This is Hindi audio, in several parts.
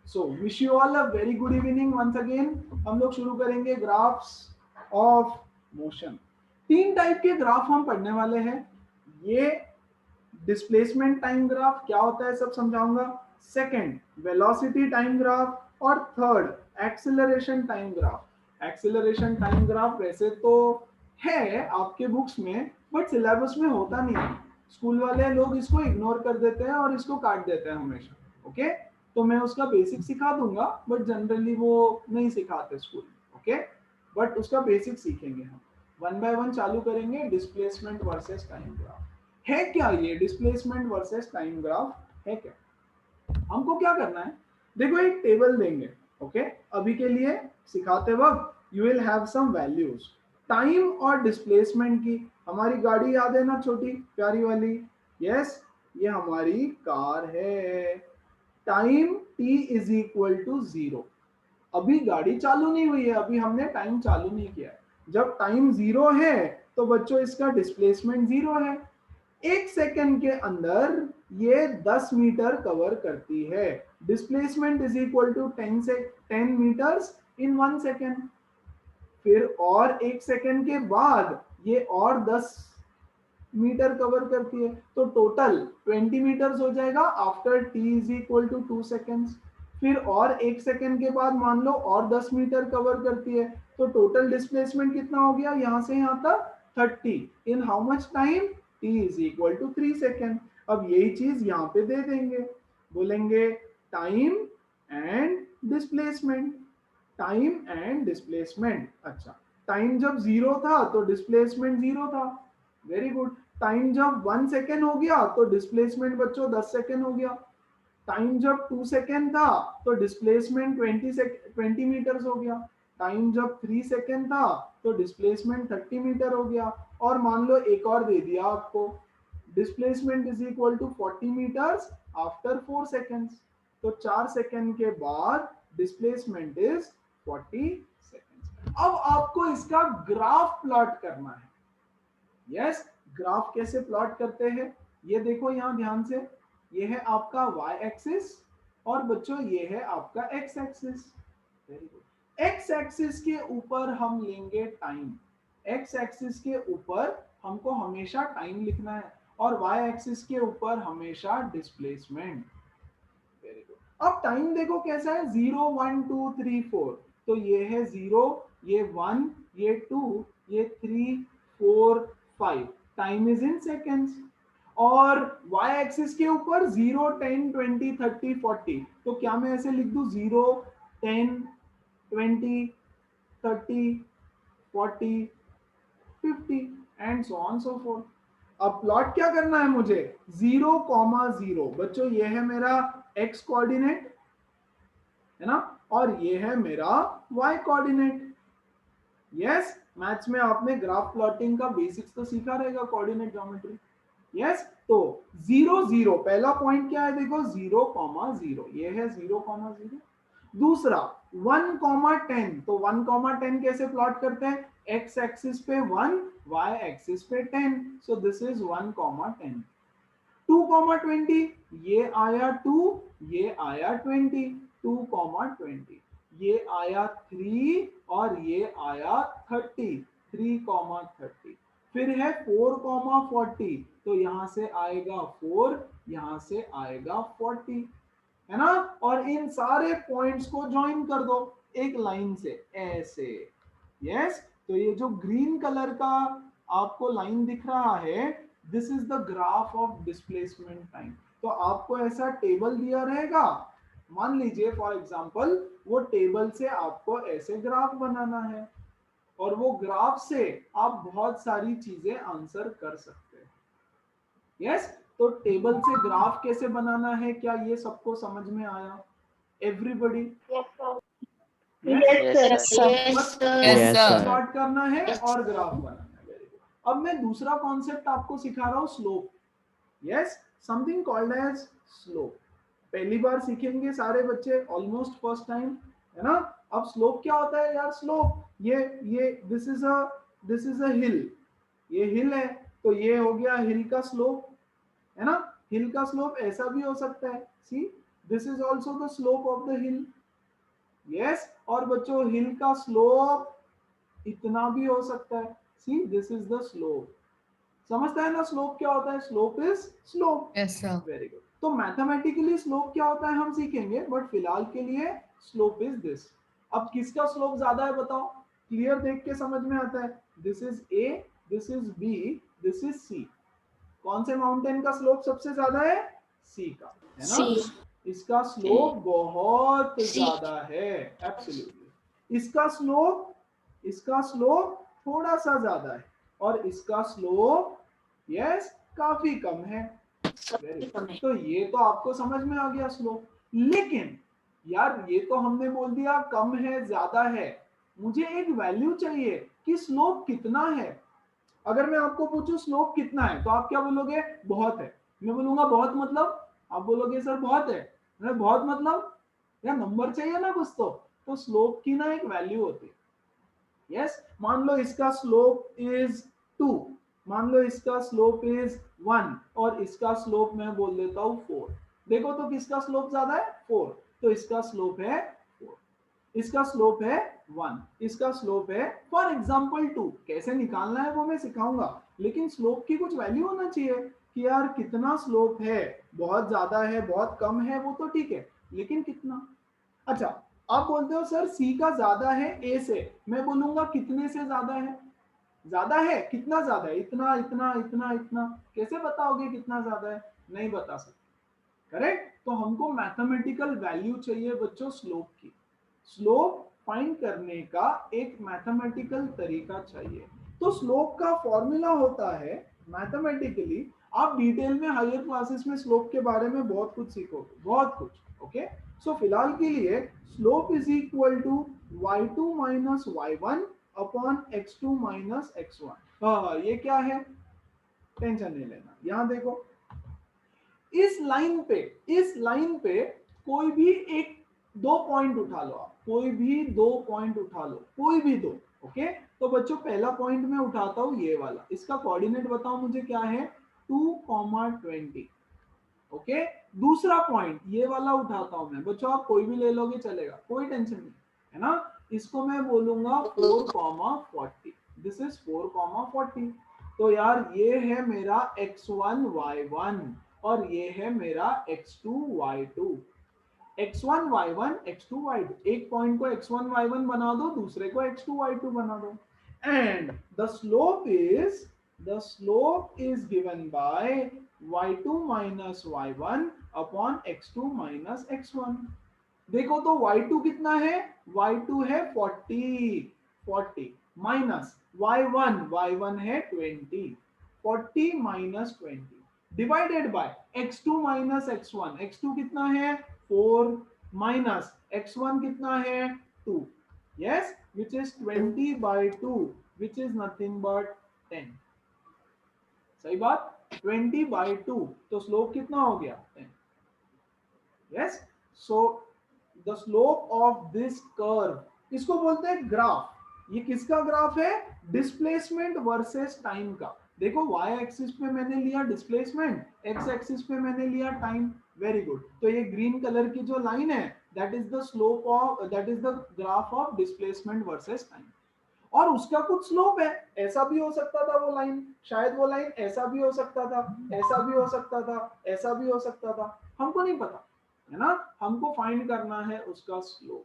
So wish you all a very good evening once again. हम लोग शुरू करेंगे ग्राफ्स ऑफ मोशन। 3 टाइप के ग्राफ हम पढ़ने वाले हैं। ये डिस्प्लेसमेंट टाइम ग्राफ क्या होता है सब समझाऊंगा, सेकंड वेलोसिटी टाइम ग्राफ, और third acceleration time graph. Acceleration time graph वैसे तो है आपके बुक्स में, बट सिलेबस में होता नहीं है। स्कूल वाले लोग इसको इग्नोर कर देते हैं और इसको काट देते हैं हमेशा। ओके, तो मैं उसका बेसिक सिखा दूंगा, बट जनरली वो नहीं सिखाते स्कूल में। ओके, बट उसका बेसिक सीखेंगे हम। वन बाय वन चालू करेंगे। डिस्प्लेसमेंट वर्सेस टाइम ग्राफ है क्या? ये डिस्प्लेसमेंट वर्सेस टाइम ग्राफ है क्या? हमको क्या करना है, देखो एक टेबल देंगे। ओके, अभी के लिए सिखाते वक्त you will have some values time और डिस्प्लेसमेंट की। हमारी गाड़ी याद है ना, छोटी प्यारी वाली? यस, ये हमारी कार है। Time t is equal to 0। अभी गाड़ी चालू नहीं हुई है, अभी हमने टाइम चालू नहीं किया है। जब टाइम 0 है तो बच्चों इसका डिस्प्लेसमेंट 0 है। 1 सेकंड के अंदर ये 10 मीटर कवर करती है। Displacement is equal to 10 metres in 1 second. फिर और 1 सेकंड के बाद ये और 10 मीटर कवर करती है, तो टोटल 20 मीटर्स हो जाएगा after t is equal to 2 seconds. फिर और 1 सेकंड के बाद मान लो और 10 मीटर कवर करती है, तो टोटल डिस्प्लेसमेंट कितना हो गया यहां से यहां तक? 30 in how much time? t is equal to 3 second. अब यही चीज यहाँ पे दे देंगे, बोलेंगे time and displacement. Time and displacement. अच्छा, टाइम जब 0 था तो डिस्प्लेसमेंट 0 था। Very good. टाइम जब 1 सेकेंड हो गया तो डिस्प्लेसमेंट बच्चों 10 सेकेंड हो गया। टाइम जब 2 सेकेंड था तो डिस्प्लेसमेंट 20 मीटर्स हो गया। टाइम जब 3 सेकेंड था तो डिस्प्लेसमेंट 30 मीटर हो गया। और मान लो एक और दे दिया आपको, displacement is equal to 40 metres after 4 seconds. तो 4 सेकेंड के बाद डिस्प्लेसमेंट इज 40 सेकेंड्स। अब आपको इसका ग्राफ प्लॉट करना है। यस, ग्राफ कैसे प्लॉट करते हैं ये देखो यहां ध्यान से। ये है आपका y एक्सिस और बच्चों ये है आपका x axis. Very good. x axis के ऊपर हम लेंगे टाइम। x एक्सिस के ऊपर हमको हमेशा टाइम लिखना है और y एक्सिस के ऊपर हमेशा डिस्प्लेसमेंट। Very good. अब टाइम देखो कैसा है, 0 1 2 3 4। तो ये है 0, ये 1, ये 2, ये 3 4 5। Time is in seconds. और y एक्सिस के ऊपर 0 10 20 30 40। तो क्या मैं ऐसे लिख दूं 0 10 20 30 40 50 and so on so fourth. अब प्लॉट क्या करना है मुझे, 0,0। बच्चों ये है मेरा x कोऑर्डिनेट, है ना, और ये है मेरा y कोऑर्डिनेट। यस, मैथ्स में आपने ग्राफ प्लॉटिंग का बेसिक्स तो सीखा रहेगा, कोऑर्डिनेट ज्योमेट्री। यस, तो 0 0 पहला पॉइंट क्या है देखो, 0,0। ये है 0,0। दूसरा 1,10। तो 1,10 कैसे प्लॉट करते हैं, x एक्सिस पे 1, y एक्सिस पे 10। सो दिस इज 1,10। 2,20 ये आया 2, ये आया 20। 2,20 ये आया 3 और ये आया 30। 3,30। फिर है 4,40। तो यहां से आएगा 4, यहां से आएगा 40, है ना। और इन सारे पॉइंट्स को ज्वाइन कर दो एक लाइन से ऐसे। यस, तो ये जो ग्रीन कलर का आपको लाइन दिख रहा है, this is the graph of displacement time. तो आपको ऐसा टेबल दिया रहेगा, मान लीजिए फॉर एग्जांपल वो टेबल से आपको ऐसे ग्राफ बनाना है और वो ग्राफ से आप बहुत सारी चीजें आंसर कर सकते हैं। यस, तो टेबल से ग्राफ कैसे बनाना है, क्या ये सबको समझ में आया everybody? Yes, sir. Yes, sir. Yes, sir. Plot करना है और ग्राफ बनाना है। Very good. अब मैं दूसरा कॉन्सेप्ट आपको सिखा रहा हूं, slope. Yes, something called as slope. पहली बार सीखेंगे सारे बच्चे, ऑलमोस्ट फर्स्ट टाइम, है ना। अब स्लोप क्या होता है यार, स्लोप ये दिस इज अ हिल। ये हिल है, तो ये हो गया हिल का स्लोप, है ना। हिल का स्लोप ऐसा भी हो सकता है, see this is also the slope of the hill. Yes, और बच्चों हिल का स्लोप इतना भी हो सकता है। See this is the slope. समझता है ना स्लोप क्या होता है? Slope is slope. Yes, sir. Very good. तो मैथमेटिकली स्लोप क्या होता है हम सीखेंगे, बट फिलहाल के लिए स्लोप इज दिस। अब किसका स्लोप ज्यादा है बताओ? क्लियर देख के समझ में आता है। This is A, this is B, this is C. कौन से माउंटेन का स्लोप सबसे ज्यादा है? सी का, है ना? C. इसका Okay. स्लोप बहुत C. ज्यादा है, एब्सोल्युटली। इसका स्लोप थोड़ा सा ज्यादा है, और इसका स्लोप यस काफी कम है। Very good. तो ये तो आपको समझ में आ गया स्लोप। लेकिन यार ये तो हमने बोल दिया कम है ज्यादा है, मुझे एक वैल्यू चाहिए कि स्लोप कितना है। अगर मैं आपको पूछूं स्लोप कितना है, तो आप क्या बोलोगे? बहुत है। मैं बोलूंगा बहुत मतलब? आप बोलोगे सर बहुत है। मैं बहुत मतलब यार नंबर चाहिए ना कुछ तो स्लोप की ना एक वैल्यू होती है। यस, मान लो इसका स्लोप इज 2, मान लो इसका स्लोप इज 1, और इसका स्लोप मैं बोल देता हूं 4। देखो तो किसका स्लोप ज्यादा है? 4। तो इसका स्लोप है 4, इसका स्लोप है 1, इसका स्लोप है फॉर एग्जाम्पल 2। कैसे निकालना है वो मैं सिखाऊंगा, लेकिन स्लोप की कुछ वैल्यू होना चाहिए कि यार कितना स्लोप है। बहुत ज्यादा है, बहुत कम है, वो तो ठीक है, लेकिन कितना? अच्छा, आप बोलते हो सर सी का ज्यादा है ए से। मैं बोलूंगा कितने से ज्यादा है? ज्यादा है कितना ज्यादा है? इतना इतना इतना इतना। कैसे बताओगे कितना ज्यादा है? नहीं बता सकते। करेक्ट। तो हमको मैथमेटिकल वैल्यू चाहिए बच्चों स्लोप की। स्लोप फाइंड करने का एक मैथमेटिकल तरीका चाहिए। तो स्लोप का फॉर्मूला होता है मैथमेटिकली, आप डिटेल में हायर क्लासेस में स्लोप के बारे में बहुत कुछ सीखोगे, बहुत कुछ। ओके, सो फिलहाल के लिए slope is equal to y2 minus y1 upon x2 minus x1। हाँ, ये क्या है? टेंशन नहीं लेना। यहां देखो, इस लाइन पे, इस लाइन पे कोई भी एक दो पॉइंट उठा लो। आप कोई भी दो पॉइंट उठा लो, कोई भी दो। ओके, तो बच्चों पहला पॉइंट मैं उठाता हूं ये वाला। इसका कोऑर्डिनेट बताओ मुझे क्या है? 2,20। ओके, दूसरा पॉइंट ये वाला उठाता हूं मैं। बच्चों आप कोई भी ले लोगे चलेगा, कोई टेंशन नहीं है ना। इसको मैं बोलूंगा 4,40। This is 4,40। तो यार ये है मेरा x1 y1, और ये है मेरा x2 y2। x1 y1 x2 y2, एक पॉइंट को x1 y1 बना दो, दूसरे को x2 y2 बना दो। And the slope is given by y2 minus y1 upon x2 minus x1। देखो तो y2 कितना है? y2 है 40, 40 माइनस y1 है 20, 40 minus 20 divided by x2 minus x1। x2 कितना है? 4 माइनस x1 कितना है? 2। Yes, which is 20 by 2, which is nothing but 10। सही बात। 20 बाय 2, तो स्लोप कितना हो गया? 10। Yes, so the slope of this curve, इसको बोलते हैं ग्राफ। ये किसका ग्राफ है? डिस्प्लेसमेंट वर्सेस टाइम का। देखो y एक्सिस पे मैंने लिया डिस्प्लेसमेंट, x एक्सिस पे मैंने लिया टाइम। Very good. तो ये ग्रीन कलर की जो लाइन है, that is the slope of, that is the graph of displacement versus time. और उसका कुछ स्लोप है। ऐसा भी हो सकता था वो लाइन, शायद वो लाइन ऐसा भी हो सकता था, ऐसा भी हो सकता था, ऐसा भी हो सकता था, हमको नहीं पता, है ना। हमको फाइंड करना है उसका स्लोप,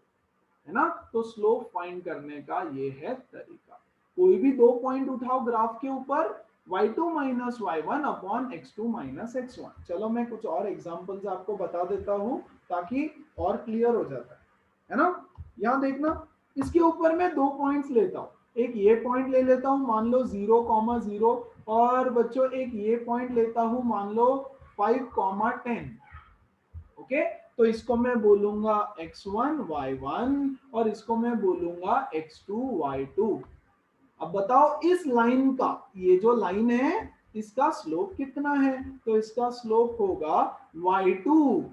है ना। तो स्लोप फाइंड करने का ये है तरीका। कोई भी दो पॉइंट उठाओ ग्राफ के ऊपर, y2 minus y1 upon x2 minus x1। चलो मैं कुछ और एग्जांपल्स आपको बता देता हूं ताकि और क्लियर हो जाता है ना। यहां देखना, इसके ऊपर मैं दो पॉइंट्स लेता हूं। एक ये पॉइंट ले लेता हूं, मान लो 0,0, और बच्चों एक ये पॉइंट लेता हूं, मान लो 5,10। ओके, तो इसको मैं बोलूंगा x1 y1, और इसको मैं बोलूंगा x2 y2। अब बताओ इस लाइन का, ये जो लाइन है इसका स्लोप कितना है? तो इसका स्लोप होगा y2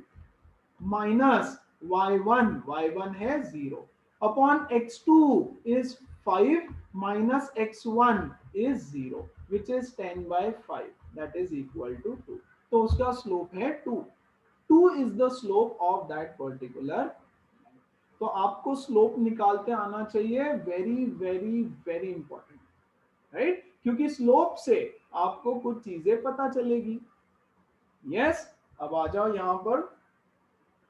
माइनस y1 है 0 upon x2 is 5 minus x1 is 0, which is 10 by 5, that is equal to 2। तो उसका स्लोप है 2। 2 is the slope of that particular। तो आपको स्लोप निकालते आना चाहिए, very very very important, right? क्योंकि स्लोप से आपको कुछ चीजें पता चलेगी। यस, अब आ जाओ यहां पर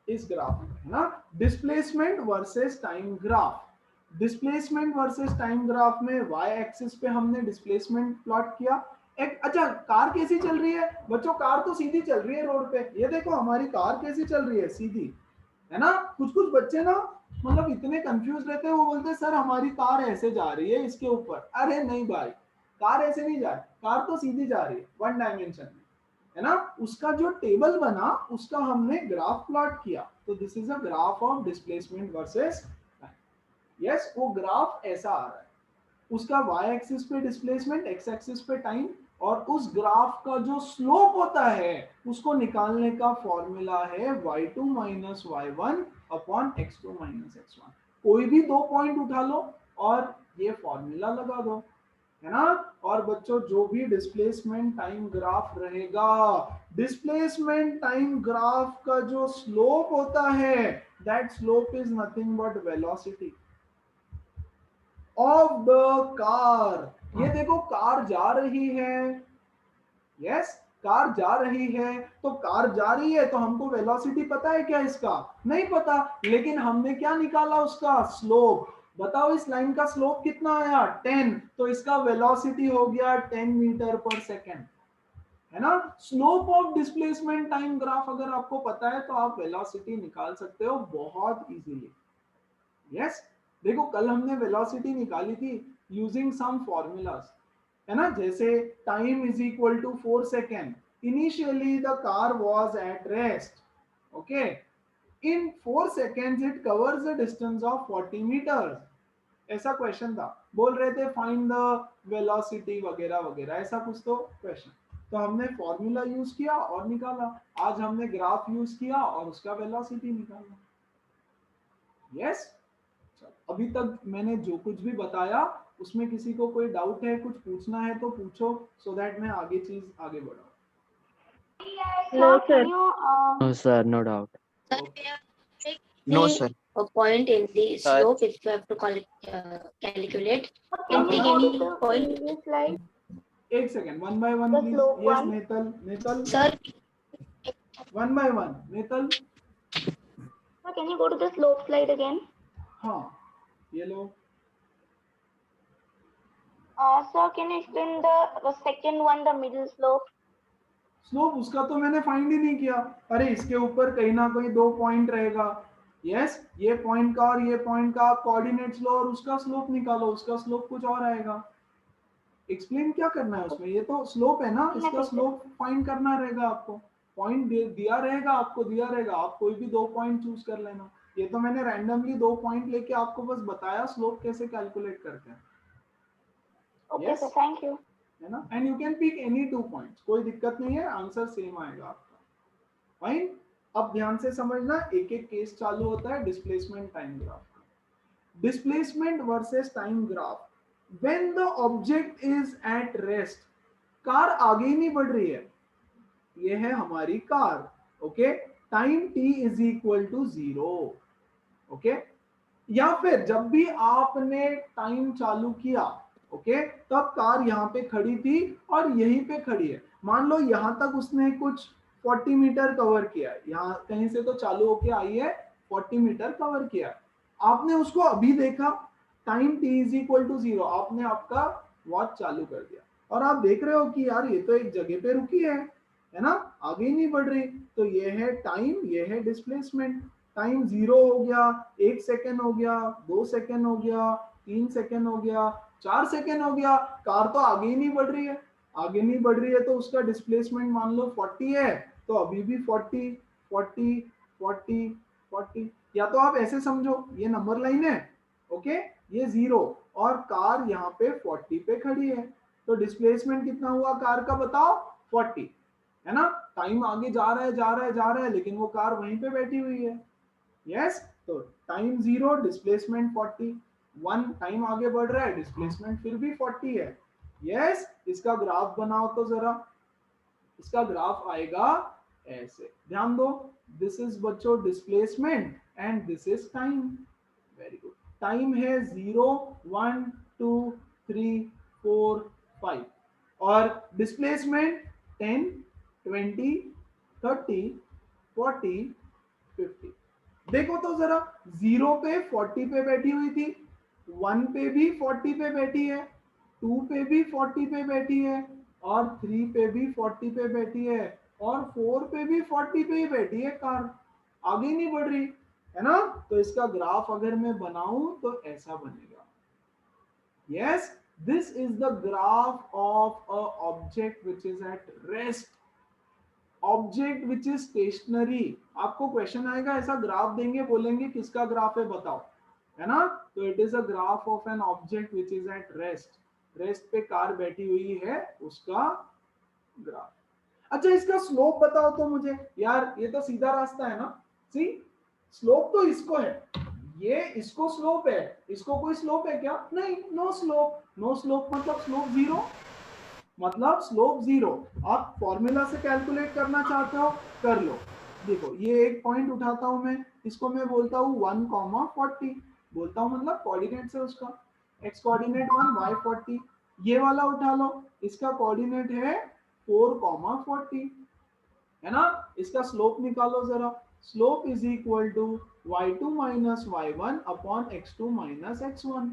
इस ग्राफ में, है ना, displacement versus time graph. Displacement versus time graph में वाई एक्सिस पे हमने डिस्प्लेसमेंट प्लॉट किया। एक अच्छा, कार कैसी चल रही है बच्चों? कार तो सीधी चल रही है रोड पे, ये देखो हमारी कार कैसी चल रही है, सीधी, है ना। कुछ कुछ बच्चे ना मतलब इतने कंफ्यूज रहते हैं, वो बोलते हैं सर हमारी कार ऐसे जा रही है इसके ऊपर। अरे नहीं भाई, कार ऐसे नहीं जा रही, कार तो सीधी जा रही है वन डायमेंशन में, है ना। उसका जो टेबल बना उसका हमने ग्राफ प्लॉट किया, तो this is a graph of displacement versus time. Yes, वो ग्राफ ऐसा आ रहा है, उसका वाई एक्सिस पे डिस्प्लेसमेंट, एक्स एक्सिस पे टाइम, और उस ग्राफ का जो स्लोप होता है उसको निकालने का फॉर्मूला है y2 minus y1 upon x2 minus x1। कोई भी दो पॉइंट उठा लो और ये फॉर्मूला लगा दो, है ना। और बच्चों जो भी डिस्प्लेसमेंट टाइम ग्राफ रहेगा, डिस्प्लेसमेंट टाइम ग्राफ का जो स्लोप होता है, that slope is nothing but velocity of the car. ये देखो कार जा रही है, यस, कार जा रही है, तो कार जा रही है तो हमको वेलोसिटी पता है क्या इसका? नहीं पता, लेकिन हमने क्या निकाला उसका स्लोप। बताओ इस लाइन का स्लोप कितना आया? 10, तो इसका वेलोसिटी हो गया 10 मीटर पर सेकेंड, है ना। Slope of displacement time graph अगर आपको पता है तो आप वेलोसिटी निकाल सकते हो बहुत इजीली। यस, देखो कल हमने वेलोसिटी निकाली थी यूजिंग सम फॉर्मूलाज, है ना, जैसे time is equal to 4 second, initially the car was at rest, okay, in 4 seconds it covers the distance of 40 meters। ऐसा क्वेश्चन था, बोल रहे थे फाइंड द वेलोसिटी वगैरह वगैरह, ऐसा कुछ तो क्वेश्चन। तो हमने फॉर्मूला यूज किया और निकाला। आज हमने ग्राफ यूज किया और उसका वेलोसिटी निकाला। यस, अभी तक मैंने जो कुछ भी बताया उसमें किसी को कोई डाउट है, कुछ पूछना है तो पूछो, सो दैट मैं आगे चीज आगे बढ़ाऊं। No, sir. No, sir, no doubt. No, sir. A point in the Sir. slope if you have to calculate. Can Okay. take any point. Slide. एक second, one by one The please. slope yes one. नेतल, नेतल Sir, वन बाय वन, नेतल। Sir, can you go to the slope slide again? हाँ, ये लो। Sir, can you explain the second one, the middle slope? Slope उसका तो मैंने फाइंड ही नहीं किया। अरे इसके ऊपर कहीं ना कहीं दो पॉइंट रहेगा। यस, ये पॉइंट का और ये पॉइंट का आप कोऑर्डिनेट्स लो और उसका स्लोप निकालो, उसका स्लोप कुछ और आएगा। एक्सप्लेन क्या करना है उसमें, ये तो स्लोप है ना, इसका स्लोप फाइंड करना रहेगा आपको। पॉइंट दिया रहेगा, आपको दिया रहेगा, आप कोई भी दो पॉइंट चूज कर लेना। ये तो मैंने रैंडमली दो पॉइंट लेके आपको बस बताया स्लोप कैसे कैलकुलेट करते हैं। Okay, Yes. sir, thank you. है ना, and you can pick any 2 points, कोई दिक्कत नहीं है, आंसर सेम आएगा आपका। फाइन, अब ध्यान से समझना, एक एक केस चालू होता है डिस्प्लेसमेंट टाइम ग्राफ का। Displacement versus time graph, when the object is at rest, car आगे ही नहीं बढ़ रही है, ये है हमारी car, okay, time t is equal to 0, okay. या फिर जब भी आपने टाइम चालू किया, ओके, तब कार यहाँ पे खड़ी थी और यहीं पे खड़ी है। मान लो यहाँ तक उसने कुछ 40 मीटर कवर किया है, यहाँ कहीं से तो चालू होके आई है, 40 मीटर कवर किया है। आपने उसको अभी देखा, time t is equal to 0, आपने आपका वॉच चालू कर दिया और आप देख रहे हो कि यार ये तो एक जगह पे रुकी है ना, आगे ही नहीं बढ़ रही। तो ये है टाइम, ये है डिस्प्लेसमेंट। टाइम 0 हो गया, 1 सेकेंड हो गया, 2 सेकेंड हो गया, 3 सेकेंड हो गया, 4 सेकेंड हो गया, कार तो आगे ही नहीं बढ़ रही है। आगे नहीं बढ़ रही है तो उसका डिस्प्लेसमेंट मान लो 40 है, तो अभी भी 40 40 40 40, या तो आप ऐसे समझो ये नंबर लाइन है, ओके, ये 0 और कार यहाँ पे 40 पे खड़ी है, तो डिस्प्लेसमेंट कितना हुआ कार का बताओ? 40, है ना। टाइम आगे जा रहा है जा रहा है जा रहा है, लेकिन वो कार वहीं पे बैठी हुई है। यस, तो टाइम 0, डिस्प्लेसमेंट 40, 1 टाइम आगे बढ़ रहा है, डिस्प्लेसमेंट फिर भी 40 है। यस, इसका ग्राफ बनाओ तो जरा, इसका ग्राफ आएगा ऐसे, ध्यान दो, दिस इज बच्चों displacement and this is time. Very good. Time है 0 1 2 3 4 5 और डिस्प्लेसमेंट 10 20 30 40 50। देखो तो जरा, 0 पे 40 पे बैठी हुई थी, 1 पे भी 40 पे बैठी है, 2 पे भी 40 पे बैठी है और 3 पे भी 40 पे बैठी है और 4 पे भी 40 पे ही बैठी है कार, आगे नहीं बढ़ रही है ना। तो इसका ग्राफ अगर मैं बनाऊं तो ऐसा बनेगा। Yes, this is the graph of a object which is at rest, object which is stationary. आपको क्वेश्चन आएगा, ऐसा ग्राफ देंगे, बोलेंगे किसका ग्राफ है बताओ, है ना। तो it is a graph of an object which is at rest, rest पे कार बैठी हुई है उसका ग्राफ। अच्छा, इसका स्लोप बताओ तो मुझे, यार ये तो सीधा रास्ता है ना। सी, स्लोप तो इसको है, ये इसको स्लोप है, इसको कोई स्लोप है क्या? नहीं, नो स्लोप। नो स्लोप मतलब स्लोप जीरो, मतलब स्लोप जीरो। आप फॉर्मूला से कैलकुलेट करना चाहते हो, कर लो। देखो ये एक पॉइंट उठाता हूं मैं, इसको मैं बोलता हूं 1,40 बोलता हूं, मतलब कोऑर्डिनेट से उसका x कोऑर्डिनेट 1, y 40। ये वाला उठा लो, इसका कोऑर्डिनेट है 4,40, है ना। इसका स्लोप निकालो जरा, slope is equal to y2 minus y1 upon x2 minus x1।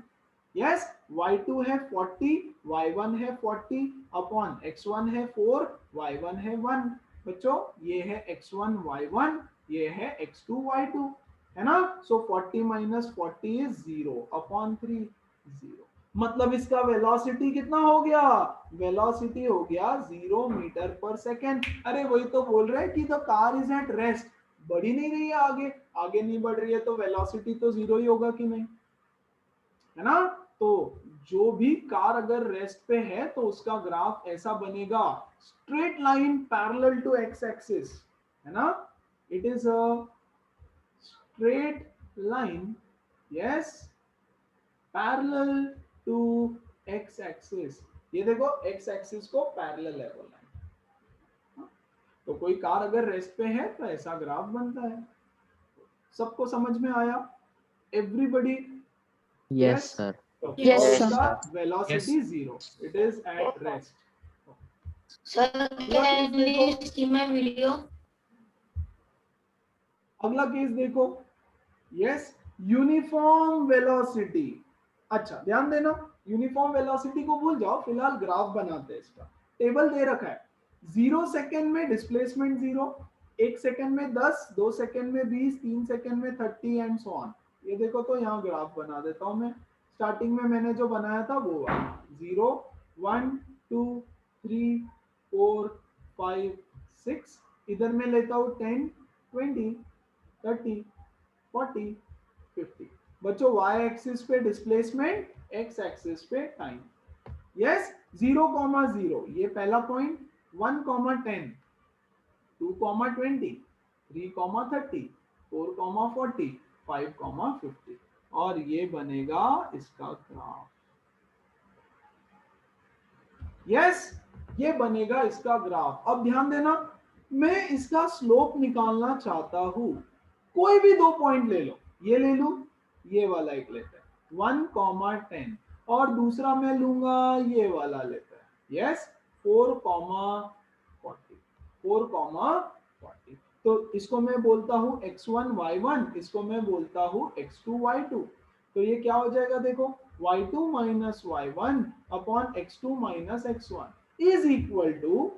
Yes, y2 है 40, y1 है 40 अपॉन x1 है 4, y1 है 1। बच्चों ये है x1 y1, ये है x2 y2, है ना। सो 40 माइनस 40 इज 0 अपॉन 3, 0। मतलब इसका वेलोसिटी कितना हो गया? वेलोसिटी हो गया 0 मीटर पर सेकेंड। अरे वही तो बोल रहे हैं कि the car is at rest, बढ़ ही नहीं रही है आगे, आगे नहीं बढ़ रही है तो वेलोसिटी तो जीरो ही होगा कि नहीं, है ना। तो जो भी कार अगर रेस्ट पे है तो उसका ग्राफ ऐसा बनेगा, straight line parallel to X axis, है ना। It is a straight line, yes, parallel to X axis. ये देखो एक्स एक्सिस को पैरेलल है बोला, तो कोई कार अगर रेस्ट पे है तो ऐसा ग्राफ बनता है। सबको समझ में आया? एवरीबडी? Yes, sir. Yes, और sir. इसका velocity zero, it is at rest. Sir, can you see my video? अगला केस देखो, यस, यूनिफॉर्म वेलोसिटी। अच्छा ध्यान देना, यूनिफॉर्म वेलोसिटी को भूल जाओ, फिलहाल ग्राफ बनाते हैं। इसका टेबल दे रखा है, 0 सेकेंड में डिस्प्लेसमेंट 0, 1 सेकेंड में 10, 2 सेकेंड में 20, 3 सेकेंड में 30 एंड सो ऑन। ये देखो तो यहाँ ग्राफ बना देता हूं मैं। स्टार्टिंग में मैंने जो बनाया था वो 0 1 2 3 4 5 6, इधर में लेता हूँ 10 20 30 40 50। बच्चों y एक्सिस पे डिस्प्लेसमेंट, x एक्सिस पे टाइम। यस, 0,0 ये पहला पॉइंट, 1,10, 2,20, 3,30, 4,40, 5,50 और ये बनेगा इसका ग्राफ। यस, ये बनेगा इसका ग्राफ। अब ध्यान देना, मैं इसका स्लोप निकालना चाहता हूं, कोई भी दो पॉइंट ले लो, ये ले लूं, ये वाला एक लेते हैं 1,10 और दूसरा मैं लूंगा ये वाला लेते हैं, यस 4,40, 4,40। तो इसको मैं बोलता हूं x1 y1, इसको मैं बोलता हूं x2 y2। तो ये क्या हो जाएगा देखो, y2 minus y1 upon x2 minus x1 is equal to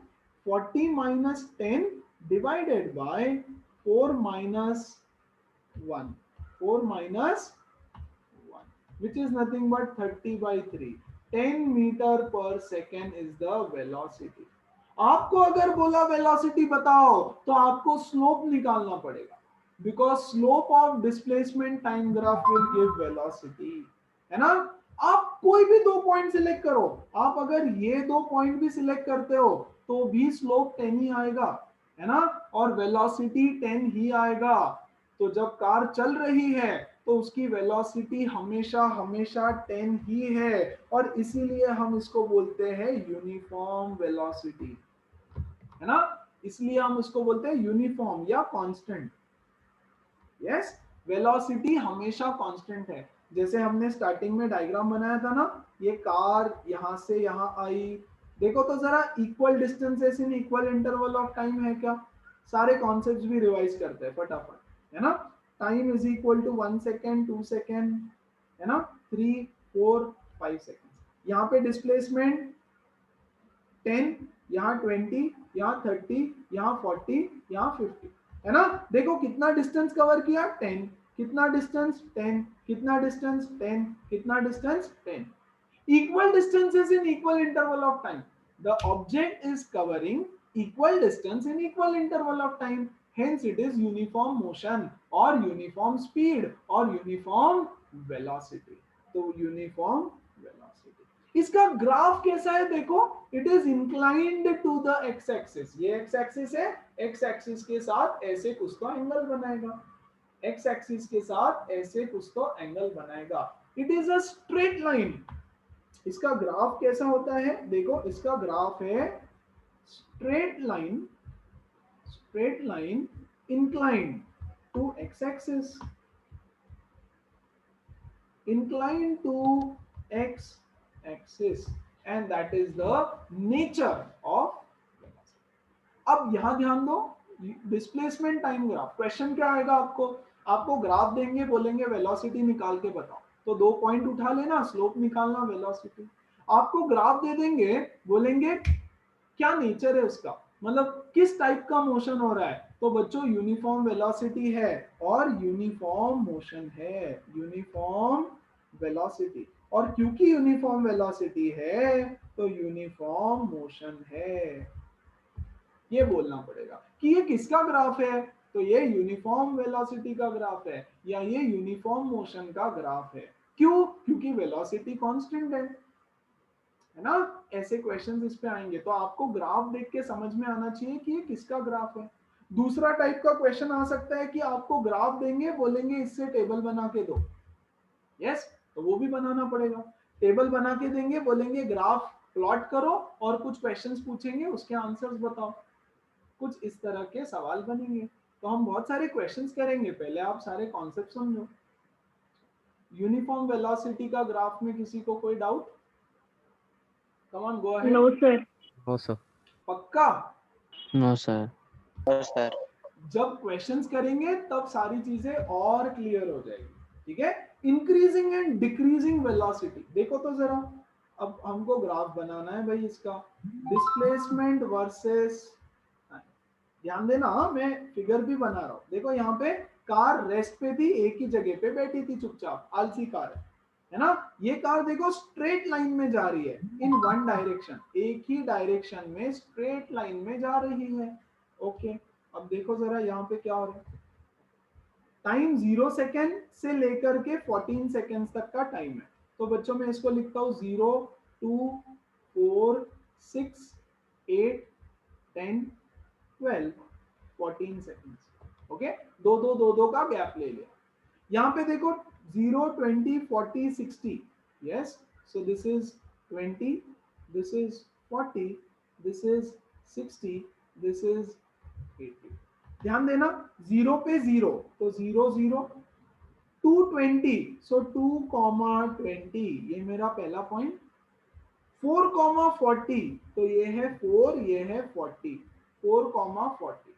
40 minus 10 divided by 4 minus 1, 4 minus 1, which is nothing but 30/3. 10 meter per second is the velocity. आपको अगर बोला वेलोसिटी बताओ तो आपको स्लोप निकालना पड़ेगा, because slope of displacement time graph will give velocity, है ना। आप कोई भी दो पॉइंट सिलेक्ट करो, आप अगर ये दो पॉइंट भी सिलेक्ट करते हो तो भी स्लोप 10 ही आएगा, है ना, और वेलोसिटी 10 ही आएगा। तो जब कार चल रही है तो उसकी वेलोसिटी हमेशा हमेशा 10 ही है और इसीलिए हम इसको बोलते हैं यूनिफॉर्म वेलोसिटी, है ना। इसलिए हम उसको बोलते हैं यूनिफॉर्म या कांस्टेंट। यस, वेलोसिटी हमेशा कांस्टेंट है। जैसे हमने स्टार्टिंग में डायग्राम बनाया था ना, ये कार यहां से यहां आई, देखो तो जरा equal distances in equal interval of time है क्या? सारे कॉन्सेप्ट्स भी रिवाइज करते हैं फटाफट, है ना। Time is equal to 1 second, 2 second, है ना, 3, 4, 5 सेकेंड। यहाँ पे डिस्प्लेसमेंट 10, यहाँ 20, यहाँ 30, यहाँ 40, यहाँ 50, है ना। देखो कितना डिस्टेंस कवर किया, 10, कितना डिस्टेंस 10, कितना डिस्टेंस 10, कितना distance 10। Equal distances in equal interval of time. The object is covering equal distance in equal interval of time, hence it is uniform motion or uniform speed or uniform velocity। तो uniform velocity। इसका ग्राफ कैसा है देखो, it is inclined to the X axis. ये एक्स एक्सिस है, एक्स एक्सिस के साथ ऐसे कुछ तो एंगल बनाएगा, एक्स एक्सिस के साथ ऐसे कुछ तो एंगल बनाएगा। It is a straight line. इसका ग्राफ कैसा होता है देखो, इसका ग्राफ है straight line, straight line inclined to x-axis, inclined to x-axis, and that is the nature of velocity। अब यहां ध्यान दो, डिस्प्लेसमेंट टाइम ग्राफ। क्वेश्चन क्या आएगा आपको, आपको ग्राफ देंगे, बोलेंगे वेलोसिटी निकाल के बताओ, तो 2 पॉइंट उठा लेना, स्लोप निकालना, वेलोसिटी। आपको ग्राफ दे देंगे, बोलेंगे क्या नेचर है उसका, मतलब किस टाइप का मोशन हो रहा है, तो बच्चों यूनिफॉर्म वेलोसिटी है और यूनिफॉर्म मोशन है, यूनिफॉर्म वेलोसिटी। और क्योंकि यूनिफॉर्म वेलोसिटी है तो यूनिफॉर्म मोशन है। ये बोलना पड़ेगा कि ये किसका ग्राफ है, तो ये यूनिफॉर्म वेलोसिटी का ग्राफ है या ये यूनिफॉर्म मोशन का ग्राफ है। क्यों? क्योंकि वेलोसिटी कांस्टेंट है ना। ऐसे क्वेश्चंस इस पे आएंगे, तो आपको ग्राफ देख के समझ में आना चाहिए कि ये किसका ग्राफ है। दूसरा टाइप का क्वेश्चन आ सकता है कि आपको ग्राफ देंगे, बोलेंगे इससे टेबल बना के दो। यस, तो वो भी बनाना पड़ेगा। टेबल बना के देंगे, बोलेंगे ग्राफ प्लॉट करो और कुछ क्वेश्चंस पूछेंगे, उसके आंसर्स बताओ। कुछ इस तरह के सवाल बनेंगे। तो हम बहुत सारे क्वेश्चंस करेंगे, पहले आप सारे कॉन्सेप्ट समझो। यूनिफॉर्म वेलोसिटी का ग्राफ में किसी को कोई doubt? Come on, go ahead. No, sir. No, sir. पक्का? No, sir. Yes, sir. जब क्वेश्चंस करेंगे तब सारी चीजें और क्लियर हो जाएगी, ठीक है। इंक्रीजिंग एंड डिक्रीजिंग वेलोसिटी, देखो तो जरा, अब हमको ग्राफ बनाना है भाई इसका, डिस्प्लेसमेंट वर्सेस, ध्यान देना, मैं फिगर भी बना रहा हूं। देखो यहाँ पे कार रेस्ट पे थी, एक ही जगह पे बैठी थी चुपचाप, आलसी कार है ना। ये कार देखो स्ट्रेट लाइन में जा रही है, इन वन डायरेक्शन, एक ही डायरेक्शन में स्ट्रेट लाइन में जा रही है। ओके, अब देखो जरा यहाँ पे क्या हो रहा है। टाइम 0 सेकेंड से लेकर के 14 सेकेंड तक का टाइम है। तो बच्चों मैं इसको लिखता हूँ 0, 2, 4, 6, 8, 10, 12, 14 सेकेंड। ओके, दो का गैप ले लिया। यहाँ पे देखो 0, 20, 40, 60। Yes, so this is 20, this is 40, this is 60, this is 80। ध्यान देना, 0 पे 0 तो 0, 0, 220 so 2,20, ये मेरा पहला पॉइंट। 4,40 तो ये है 4, ये है 40, 4,40।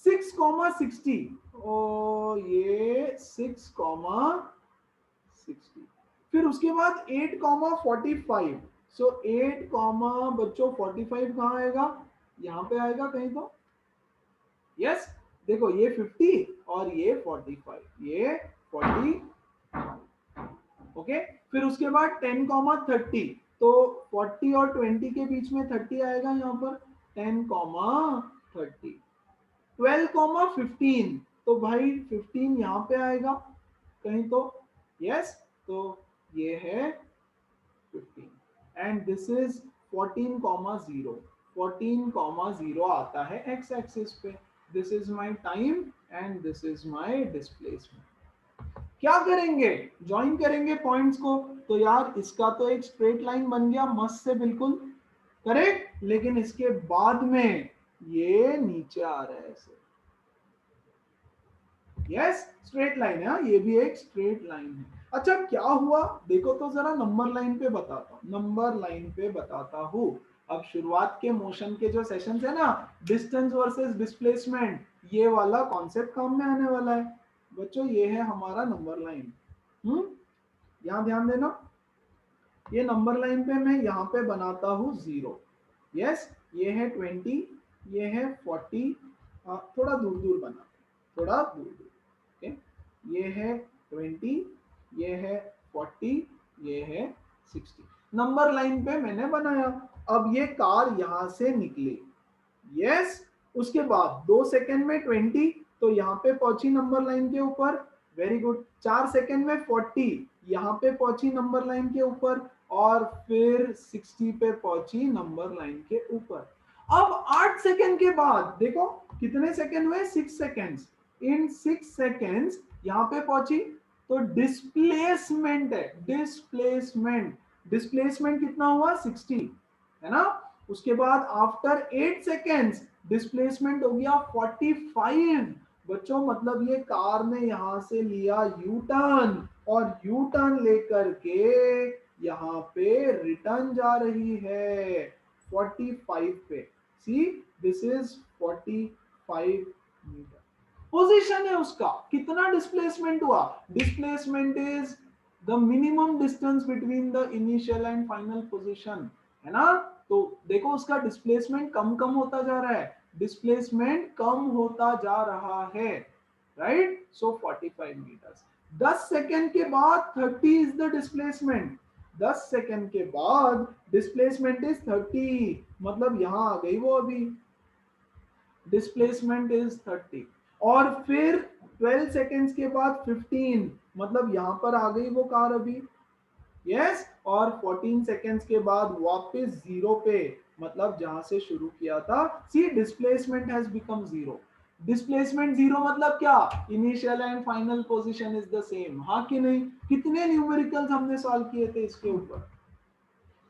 6,60 ओ ये 6,60। फिर उसके बाद 8,45 सो 8, बच्चों 45 कहाँ आएगा, यहाँ पे आएगा कहीं तो। यस, देखो ये 50 और ये 45, ये 40। ओके, फिर उसके बाद 10,30 तो 40 और 20 के बीच में 30 आएगा यहाँ पर, 10,30। 12,15 तो भाई 15 यहाँ पे आएगा कहीं तो। यस, तो ये है 15 एंड दिस इज 14,0। 14,0 आता है एक्स एक्सिस पे। This is my time and this is my displacement. क्या करेंगे, ज्वाइन करेंगे पॉइंट्स को। तो यार इसका तो एक स्ट्रेट लाइन बन गया मस्त से, बिल्कुल करेक्ट। लेकिन इसके बाद में ये नीचे आ रहा है ऐसे। यस, स्ट्रेट लाइन है, ये भी एक स्ट्रेट लाइन है। अच्छा क्या हुआ देखो तो जरा, नंबर लाइन पे बताता हूँ, नंबर लाइन पे बताता हूँ। अब शुरुआत के मोशन के जो सेशंस है ना, डिस्टेंस वर्सेस डिस्प्लेसमेंट, ये वाला कॉन्सेप्ट काम में आने वाला है बच्चों। ये है हमारा नंबर लाइन। यहाँ ध्यान देना, ये नंबर लाइन पे मैं यहाँ पे बनाता हूँ 0। यस, ये है 20, ये है 40, थोड़ा दूर दूर बना, थोड़ा दूर दूर। ओके, ये है 20, ये है 40, ये है 60। नंबर लाइन पे मैंने बनाया। अब ये कार यहां से निकली। यस, उसके बाद 2 सेकंड में 20, तो यहाँ पे पहुंची नंबर लाइन के ऊपर। Very good. 4 सेकंड में 40, यहाँ पे पहुंची नंबर लाइन के ऊपर, और फिर 60 पे पहुंची नंबर लाइन के ऊपर। अब 8 सेकंड के बाद देखो कितने सेकंड हुए, 6 सेकंड्स। इन 6 सेकंड्स यहाँ पे पहुंची, तो डिस्प्लेसमेंट है, डिस्प्लेसमेंट। डिस्प्लेसमेंट कितना हुआ, 60, है ना। उसके बाद आफ्टर 8 सेकेंड्स डिस्प्लेसमेंट हो गया 45 बच्चों। मतलब ये कार ने यहां से लिया यू टर्न, और यू टर्न लेकर के यहाँ पे रिटर्न जा रही है 45 पे। सी, दिस इज 45 मीटर। पोजीशन है उसका, कितना डिस्प्लेसमेंट हुआ, displacement is the minimum distance between the initial and final position, है ना। तो देखो उसका डिस्प्लेसमेंट कम कम होता जा रहा है, डिस्प्लेसमेंट कम होता जा रहा है, राइट। सो 45 मीटर्स। 10 सेकेंड के बाद 30 इज द डिस्प्लेसमेंट। 10 सेकेंड के बाद डिस्प्लेसमेंट इज 30, मतलब यहां आ गई वो अभी, डिस्प्लेसमेंट इज 30। और फिर 12 सेकेंड्स के बाद 15, मतलब यहां पर आ गई वो कार अभी। यस, और 14 सेकेंड्स के बाद वापस 0 पे, मतलब जहां से शुरू किया था। सी, डिस्प्लेसमेंट हैज बिकम 0। डिस्प्लेसमेंट 0 मतलब क्या, initial and final position is the same, हाँ कि नहीं। कितने न्यूमेरिकल्स हमने सॉल्व किए थे इसके ऊपर।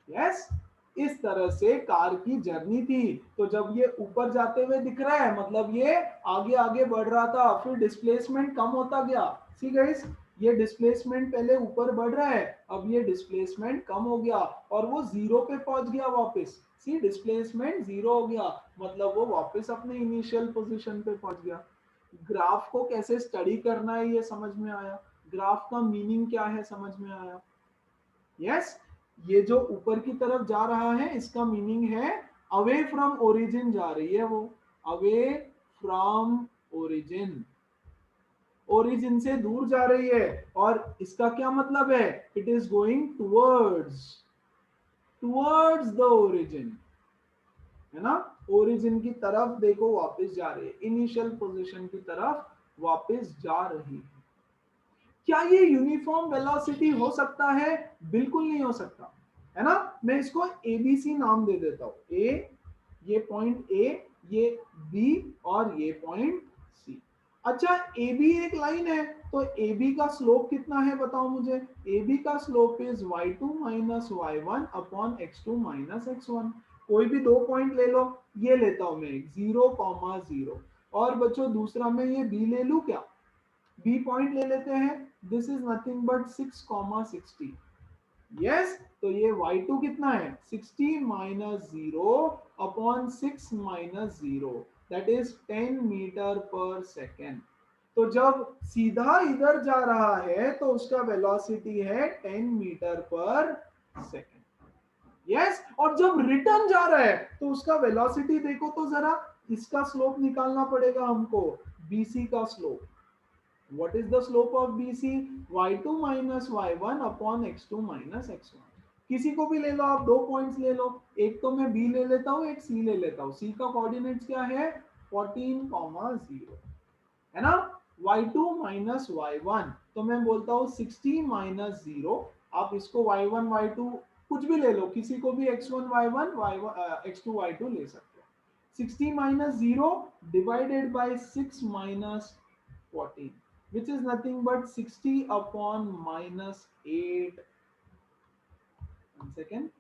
यस, इस तरह से कार की जर्नी थी। तो जब ये ऊपर जाते हुए दिख रहा है, मतलब ये आगे आगे बढ़ रहा था, फिर डिस्प्लेसमेंट कम होता गया। सी गाइस, ये डिस्प्लेसमेंट पहले ऊपर बढ़ रहा है, अब ये डिस्प्लेसमेंट कम हो गया, और वो 0 पे पहुंच गया वापस। सी, डिस्प्लेसमेंट 0 हो गया, मतलब वो वापस अपने इनिशियल पोजीशन पे पहुंच गया। ग्राफ को कैसे स्टडी करना है ये समझ में आया, ग्राफ का मीनिंग क्या है समझ में आया। यस, ये जो ऊपर की तरफ जा रहा है इसका मीनिंग है अवे फ्रॉम ओरिजिन जा रही है वो, अवे फ्रॉम ओरिजिन, ओरिजिन से दूर जा रही है। और इसका क्या मतलब है, it is going towards, towards the origin, है ना। ओरिजिन की तरफ देखो वापस जा रही है, इनिशियल पोजीशन की तरफ वापस जा रही है। क्या ये यूनिफॉर्म वेलोसिटी हो सकता है, बिल्कुल नहीं हो सकता, है ना। मैं इसको एबीसी नाम दे देता हूं, ए, ये पॉइंट ए, ये बी, और ये पॉइंट सी। अच्छा, ए बी एक लाइन है, तो ए बी का स्लोप कितना है बताओ मुझे। ए बी का slope is y2 minus y1 upon x2 minus x1। कोई भी दो पॉइंट ले लो, ये लेता हूं मैं 0,0, और बच्चों दूसरा मैं ये बी ले लू क्या, बी पॉइंट ले लेते हैं, this is nothing but 6,60। Yes, तो ये y2 कितना है, 60 minus 0 upon 6 minus 0, that is 10 metre per second. तो जब सीधा इधर जा रहा है तो उसका वेलोसिटी है 10 मीटर पर सेकेंड। यस, और जब रिटर्न जा रहा है तो उसका वेलोसिटी देखो तो जरा, इसका स्लोप निकालना पड़ेगा हमको, बीसी का slope. What is the slope of BC? y2 minus y1 upon x2 minus x1। किसी को भी ले लो आप, दो पॉइंट्स ले लो, एक तो मैं B ले लेता हूँ, एक C ले लेता हूँ। C का कोऑर्डिनेट्स क्या है, 14,0, है ना। y2 minus y1, तो मैं बोलता हूँ 60 minus 0। आप इसको y1 y2 कुछ भी ले लो, किसी को भी x1 y1 x2 y2 ले सकते हो। 60 minus 0 divided by 6 minus 14, which is nothing but 60 upon minus 8, 1 second,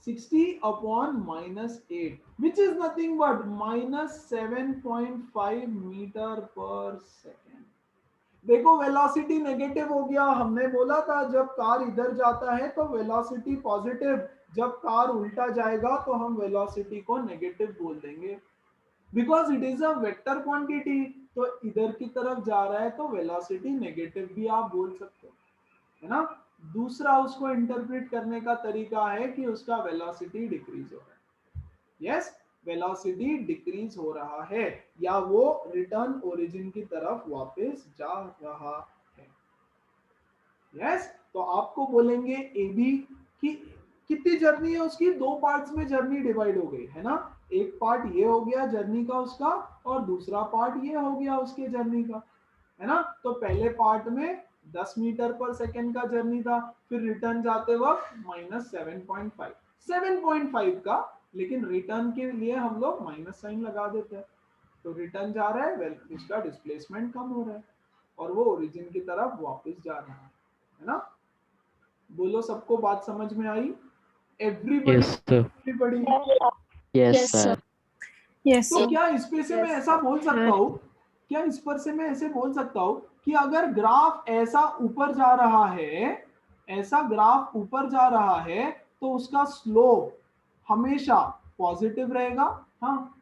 60 upon -8 which is nothing but -7.5 metre per second. देखो वेलोसिटी नेगेटिव हो गया, हमने बोला था जब कार इधर जाता है तो वेलोसिटी पॉजिटिव, जब कार उल्टा जाएगा तो हम वेलोसिटी को नेगेटिव बोल देंगे, because it is a vector quantity. तो इधर की तरफ जा रहा है तो वेलोसिटी नेगेटिव भी आप बोल सकते हो, है ना। दूसरा उसको इंटरप्रेट करने का तरीका है कि उसका वेलोसिटी डिक्रीज हो रहा है। यस, वेलोसिटी डिक्रीज हो रहा है या वो रिटर्न ओरिजिन की तरफ वापस जा रहा है। यस, तो आपको बोलेंगे ए बी की कितनी जर्नी है उसकी, दो पार्ट्स में जर्नी डिवाइड हो गई है ना। एक पार्ट ये हो गया जर्नी का उसका और दूसरा पार्ट ये हो गया उसके जर्नी का, है ना। तो पहले पार्ट में 10 मीटर पर सेकेंड का जर्नी था, फिर रिटर्न जाते वक्त -7.5 7.5 का, लेकिन रिटर्न के लिए हम लोग माइनस साइन लगा देते हैं। तो रिटर्न जा रहा है, इसका डिस्प्लेसमेंट कम हो रहा है और वो ओरिजिन की तरफ वापस जा रहा है ना। बोलो सबको बात समझ में आई? Everybody Yes, sir. Everybody Yes, Yes, sir. sir. Yes, तो sir. क्या इस पे से मैं ऐसा बोल सकता हूँ, क्या इस पर से मैं ऐसे बोल सकता हूँ कि अगर ग्राफ ऐसा ऊपर जा रहा है, ऐसा ग्राफ ऊपर जा रहा है तो उसका स्लोप हमेशा पॉजिटिव रहेगा। हाँ,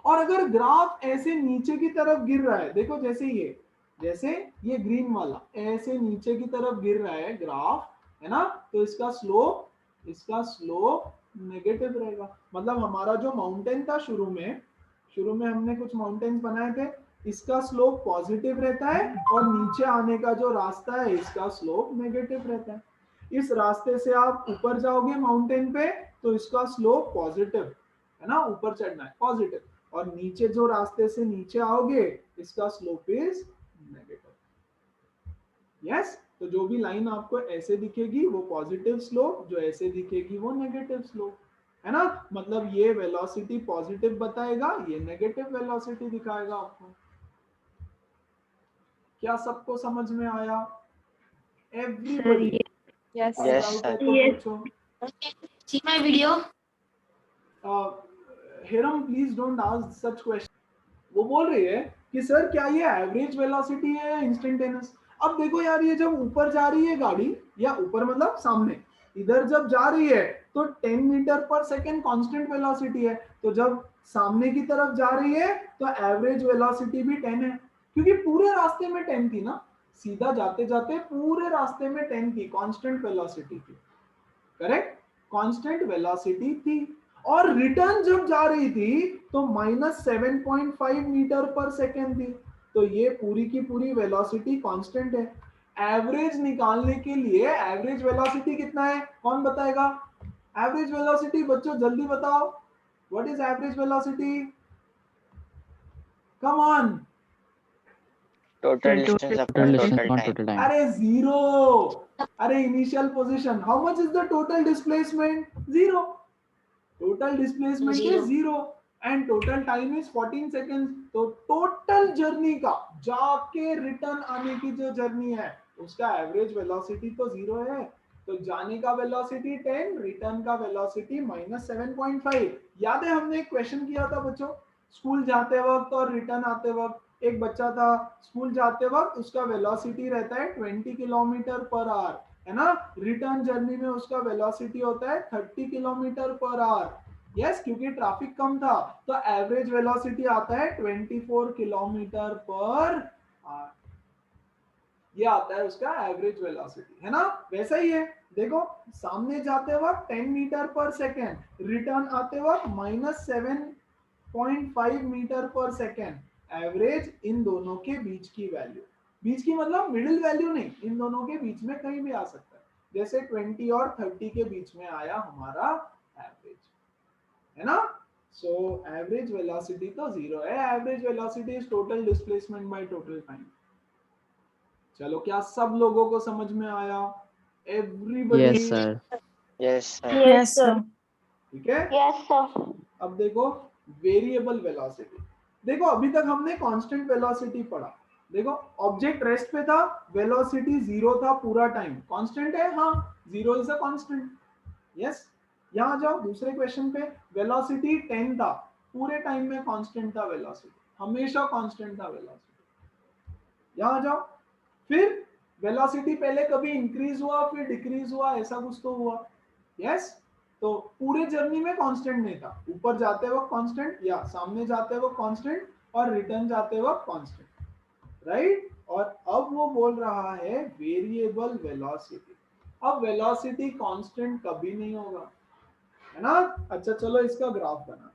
और अगर ग्राफ ऐसे नीचे की तरफ गिर रहा है, देखो जैसे ये ग्रीन वाला ऐसे नीचे की तरफ गिर रहा है ग्राफ, है ना, तो इसका स्लोप नेगेटिव रहेगा। मतलब हमारा जो माउंटेन था शुरू में हमने कुछ माउंटेन्स बनाए थे, इसका स्लोप पॉजिटिव रहता है और नीचे आने का जो रास्ता है इसका स्लोप नेगेटिव रहता है। इस रास्ते से आप ऊपर जाओगे माउंटेन पे तो इसका स्लोप पॉजिटिव, है ना, ऊपर चढ़ना है पॉजिटिव, और नीचे जो रास्ते से नीचे आओगे इसका स्लोप इज नेगेटिव। यस, तो जो भी लाइन आपको ऐसे दिखेगी वो पॉजिटिव स्लोप, जो ऐसे दिखेगी वो नेगेटिव स्लोप, है ना। मतलब ये वेलोसिटी पॉजिटिव बताएगा, ये नेगेटिव वेलोसिटी दिखाएगा आपको। क्या सबको समझ में आया? Everybody Yes. Yes, doubt sir. है तो Yes. पूछो। See my video. Hiram please don't ask such question. वो बोल रही है कि सर क्या ये एवरेज वेलोसिटी है या इंस्टेंटेनियस। अब देखो यार, ये जब ऊपर जा रही है गाड़ी, या ऊपर मतलब सामने इधर जब जा रही है तो 10 metre per second constant velocity है, तो जब सामने की तरफ जा रही है तो एवरेज वेलोसिटी भी 10 है, क्योंकि पूरे रास्ते में 10 थी ना, सीधा जाते जाते पूरे रास्ते में 10 थी, कांस्टेंट वेलोसिटी थी, करेक्ट, कांस्टेंट वेलोसिटी थी। और रिटर्न जब जा रही थी तो -7.5 मीटर पर सेकेंड थी, तो ये पूरी की पूरी वेलोसिटी कांस्टेंट है। एवरेज निकालने के लिए एवरेज वेलोसिटी कितना है, कौन बताएगा? एवरेज वेलोसिटी बच्चों जल्दी बताओ, what is average velocity? Come on. Total distance upon Total distance total on time. total time. अरे जीरो, अरे initial position, how much is the total displacement? Zero, total displacement is zero and total time is 14 seconds. तो टोटल जर्नी का जाके रिटर्न आने की जो जर्नी है उसका एवरेज वेलोसिटी तो जीरो है। तो जाने का वेलोसिटी 10, रिटर्न का वेलोसिटी -7.5। याद है हमने एक क्वेश्चन किया था बच्चों, स्कूल जाते वक्त और रिटर्न आते वक्त। एक बच्चा था, स्कूल जाते वक्त उसका वेलोसिटी रहता है 20 किलोमीटर पर आवर, है ना, रिटर्न जर्नी में उसका वेलोसिटी होता है 30 किलोमीटर पर आवर। यस, क्योंकि ट्रैफिक कम था तो एवरेज वेलोसिटी आता है 24 किलोमीटर पर आवर, ये आता है उसका एवरेज वेलोसिटी, है ना। वैसा ही है, देखो सामने जाते वक्त 10 मीटर पर सेकेंड, रिटर्न आते वक्त -7.5 metre per second, average in दोनों के बीच की वैल्यू, बीच की मतलब मिडिल वैल्यू नहीं, इन दोनों के बीच में कहीं भी आ सकता है, जैसे 20 और 30 के बीच में आया हमारा एवरेज, है ना। सो एवरेज वेलोसिटी तो जीरो है, average velocity is total displacement by total time. चलो, क्या सब लोगों को समझ में आया? Everybody? Yes, sir. Yes, sir. Yes, sir. ठीक है। Yes, sir. अब देखो वेरिएबल वेलोसिटी, देखो अभी तक हमने कांस्टेंट वेलोसिटी पढ़ा, देखो ऑब्जेक्ट रेस्ट पे था, वेलोसिटी जीरो था पूरा टाइम, कांस्टेंट है, हाँ, zero is a constant. Yes, यहाँ जाओ दूसरे क्वेश्चन पे, वेलोसिटी 10 था, पूरे टाइम में कांस्टेंट था वेलोसिटी, हमेशा कांस्टेंट था वेलोसिटी। यहाँ जाओ, फिर वेलोसिटी पहले कभी इंक्रीज हुआ फिर डिक्रीज हुआ, ऐसा कुछ तो हुआ, यस। तो पूरे जर्नी में कांस्टेंट नहीं था, ऊपर जाते वक्त कांस्टेंट, या सामने जाते वक्त कांस्टेंट, और रिटर्न जाते वक्त कांस्टेंट, राइट। और अब वो बोल रहा है वेरिएबल वेलोसिटी। अब वेलोसिटी कांस्टेंट कभी नहीं होगा, है ना। अच्छा चलो इसका ग्राफ बना,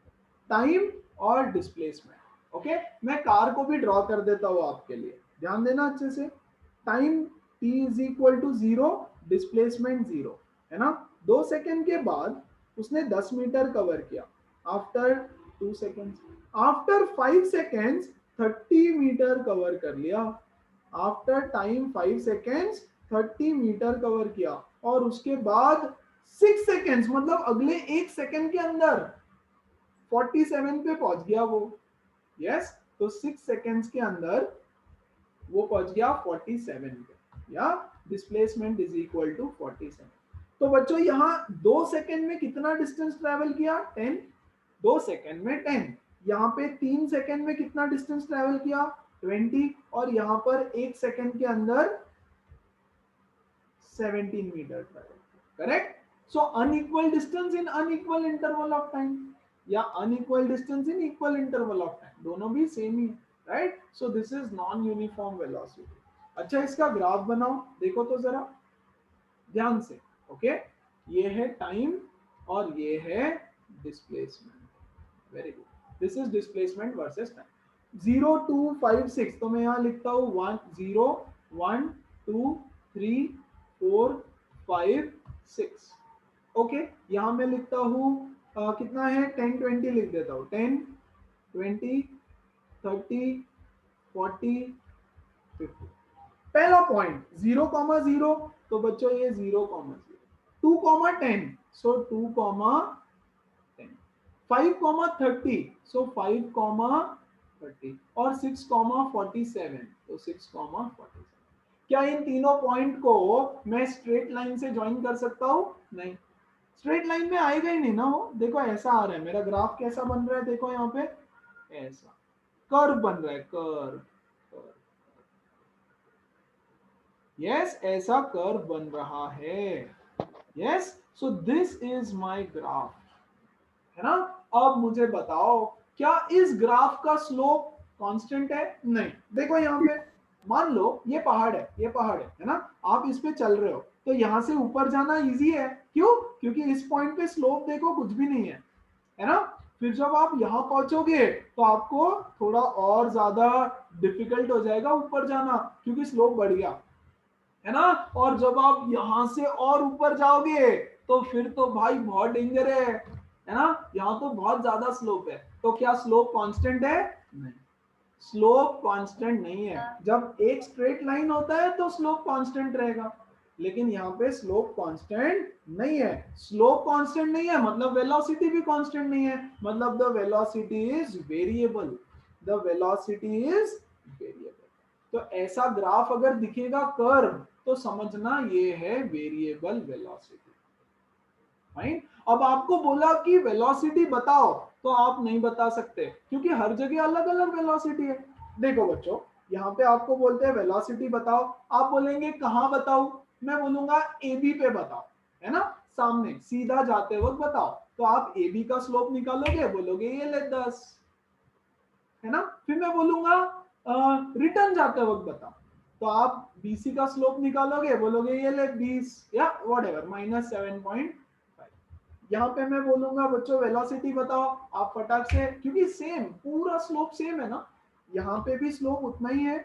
टाइम और डिस्प्लेसमेंट। ओके, मैं कार को भी ड्रॉ कर देता हूँ आपके लिए, ध्यान देना अच्छे से। Time t is equal to 0, displacement 0, है ना। 2 सेकेंड के बाद उसने 10 मीटर कवर किया, after 2 seconds, after 5 seconds 30 metre cover कर लिया, after time 5 seconds 30 metre cover किया, और उसके बाद 6 सेकेंड्स मतलब अगले 1 सेकेंड के अंदर 47 पे पहुंच गया वो, यस। तो 6 सेकेंड्स के अंदर वो पहुंच गया 47 पे, या डिस्प्लेसमेंट इज इक्वल टू 47। तो बच्चों यहाँ 2 सेकेंड में कितना डिस्टेंस ट्रेवल किया, 10, 2 सेकेंड में 10। यहाँ पे 3 सेकेंड में कितना डिस्टेंस ट्रेवल किया, 20, और यहाँ पर 1 सेकेंड के अंदर 17 metre travel, correct. So unequal distance in unequal interval of time, या unequal distance in equal interval of time, दोनों भी सेम ही, right. So this is non uniform velocity. अच्छा इसका ग्राफ बनाओ, देखो तो जरा ध्यान से, ओके। ये है टाइम और ये है displacement, very good. This is displacement versus time. 0 2 5 6, तो मैं यहाँ लिखता हूँ 1 0 1 2 3 4 5 6, ओके। यहाँ मैं लिखता हूँ कितना है, 10 20 लिख देता हूँ, 10 20 30 40 50। पहला पॉइंट 0,0, तो बच्चों ये 0,0, 2,10, सो 2,10, 5,30, सो 5,30, और 6,47, तो 6,47। क्या इन तीनों पॉइंट को मैं स्ट्रेट लाइन से ज्वाइन कर सकता हूं, नहीं, स्ट्रेट लाइन में आएगा ही नहीं ना वो। देखो ऐसा आ रहा है मेरा ग्राफ, कैसा बन रहा है, देखो यहाँ पे ऐसा कर्व बन रहा है, कर्व, यस, ऐसा कर्व बन रहा है, yes. So this is my graph, है ना। अब मुझे बताओ क्या इस ग्राफ का स्लोप कांस्टेंट है, नहीं। देखो यहाँ पे मान लो ये पहाड़ है, ये पहाड़ है ना, आप इस पे चल रहे हो, तो यहाँ से ऊपर जाना इजी है, क्यों, क्योंकि इस पॉइंट पे स्लोप देखो कुछ भी नहीं है ना। फिर जब आप यहाँ पहुंचोगे तो आपको थोड़ा और ज्यादा डिफिकल्ट हो जाएगा ऊपर जाना, क्योंकि स्लोप बढ़ गया, है ना। और जब आप यहां से और ऊपर जाओगे तो फिर तो भाई बहुत डेंजर है ना, यहाँ तो बहुत ज्यादा स्लोप है। तो क्या स्लोप कांस्टेंट है, नहीं, स्लोप कांस्टेंट नहीं है। जब एक स्ट्रेट लाइन होता है तो स्लोप कांस्टेंट रहेगा, लेकिन यहाँ पे स्लोप कांस्टेंट नहीं है। स्लोप कांस्टेंट नहीं है मतलब वेलोसिटी भी कांस्टेंट नहीं है, मतलब the velocity is variable, the velocity is variable. तो ऐसा ग्राफ अगर दिखेगा कर्व, तो समझना ये है वेरिएबल वेलोसिटी, राइट। अब आपको बोला कि वेलोसिटी बताओ, तो आप नहीं बता सकते, क्योंकि हर जगह अलग अलग वेलोसिटी है। देखो बच्चों, यहाँ पे आपको बोलते हैं वेलोसिटी बताओ, आप बोलेंगे कहाँ बताओ, मैं बोलूंगा ए बी पे बताओ, है ना, सामने सीधा जाते वक्त बताओ। तो आप ए बी का स्लोप निकालोगे, बोलोगे ये ले 10, है ना। फिर मैं बोलूंगा रिटर्न जाते वक्त बताओ, तो आप बीसी का स्लोप निकालोगे, बोलोगे ये ले 20 या व्हाटएवर -7.5। यहाँ पे मैं बोलूंगा बच्चों वेलोसिटी बताओ, आप फटाक से, क्योंकि सेम पूरा स्लोप सेम है ना, यहाँ पे भी स्लोप उतना ही है,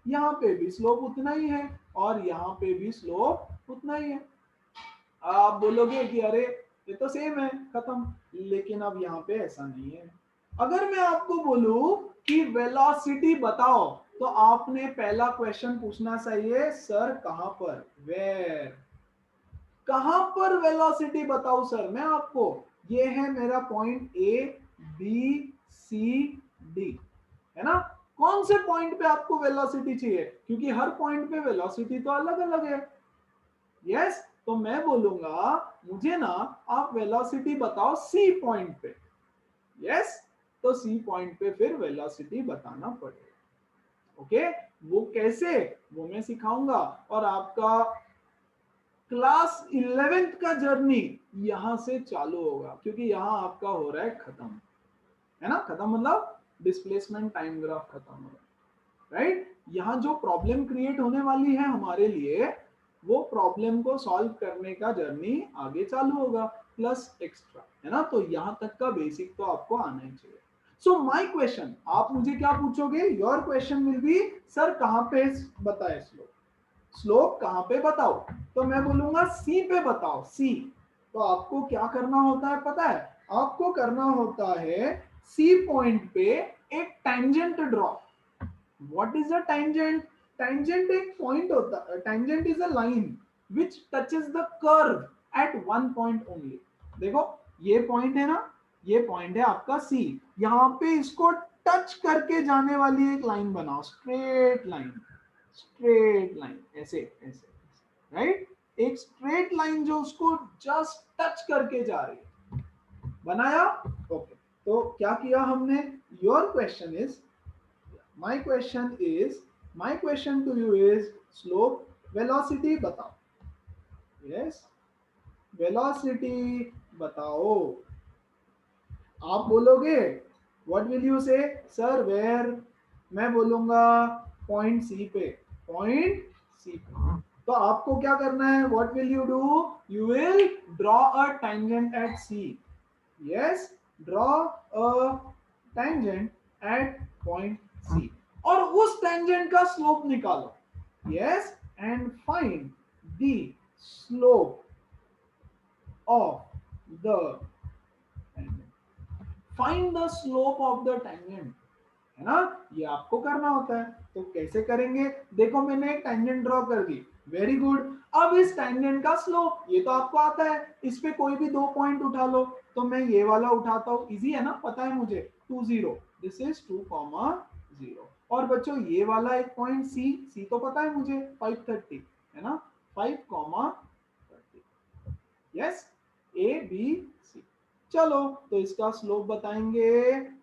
यहाँ पे भी स्लोप उतना ही है, और यहाँ पे भी स्लोप उतना ही है। आप बोलोगे कि अरे ये तो सेम है, खत्म, लेकिन अब यहाँ पे ऐसा नहीं है। अगर मैं आपको बोलूं कि वेलोसिटी बताओ, तो आपने पहला क्वेश्चन पूछना चाहिए सर कहां पर, वेयर, कहां पर वेलोसिटी बताओ सर मैं आपको, ये है मेरा point A B C D, है ना। कौन से पॉइंट पे आपको वेलोसिटी चाहिए, क्योंकि हर पॉइंट पे वेलोसिटी तो अलग अलग है, यस। तो मैं बोलूंगा मुझे ना आप वेलोसिटी बताओ सी पॉइंट पे। यस, तो सी पॉइंट पे फिर वेलोसिटी बताना पड़ेगा। ओके, वो कैसे, वो मैं सिखाऊंगा। और आपका क्लास 11th का जर्नी यहां से चालू होगा, क्योंकि यहां आपका हो रहा है खत्म, है ना। खत्म मतलब डिस्प्लेसमेंट टाइम ग्राफ खत्म हो रहा है, राइट। यहां जो प्रॉब्लम क्रिएट होने वाली है हमारे लिए, वो प्रॉब्लम को सॉल्व करने का जर्नी आगे चालू होगा, प्लस एक्स्ट्रा, है ना। तो यहां तक का बेसिक तो आपको आना ही चाहिए। सो माय क्वेश्चन, आप मुझे क्या पूछोगे, your question will be sir कहां पे बताए स्लोप, स्लोप कहां पे बताओ। तो मैं बोलूंगा सी पे बताओ, सी। तो आपको क्या करना होता है पता है, आपको करना होता है सी पॉइंट पे एक tangent draw. What is a tangent, tangent एक पॉइंट होता है, tangent is a line which touches the curve at one point only. देखो ये पॉइंट है ना, ये पॉइंट है आपका सी, यहां पे इसको टच करके जाने वाली एक लाइन बनाओ, स्ट्रेट लाइन, स्ट्रेट लाइन, ऐसे ऐसे, राइट। एक स्ट्रेट लाइन जो उसको जस्ट टच करके जा रही है, बनाया। ओके, तो क्या किया हमने, your question is, my question is, my question to you is slope, velocity बताओ। यस, वेलोसिटी बताओ। आप बोलोगे, what will you say, sir where, मैं बोलूंगा पॉइंट सी पे, पॉइंट सी पे। तो आपको क्या करना है, what will you do, you will draw a tangent at C. Yes, draw a tangent at point C, और उस टेंजेंट का स्लोप निकालो। Yes, and find the slope of the tangent, find the slope of the tangent, है ना। ये आपको करना होता है। तो कैसे करेंगे, देखो मैंने एक टेंजेंट ड्रॉ कर दी, वेरी गुड। अब इस टेंजेंट का स्लोप, ये तो आपको आता है, इस पे कोई भी दो पॉइंट उठा लो। तो मैं ये वाला उठाता हूं, इजी है ना, पता है मुझे, 2 0, दिस इज 2, 0। और बच्चों ये वाला एक पॉइंट सी, सी तो पता है मुझे 530, है ना, 5, 30। Yes, A B C. चलो तो इसका स्लोप बताएंगे,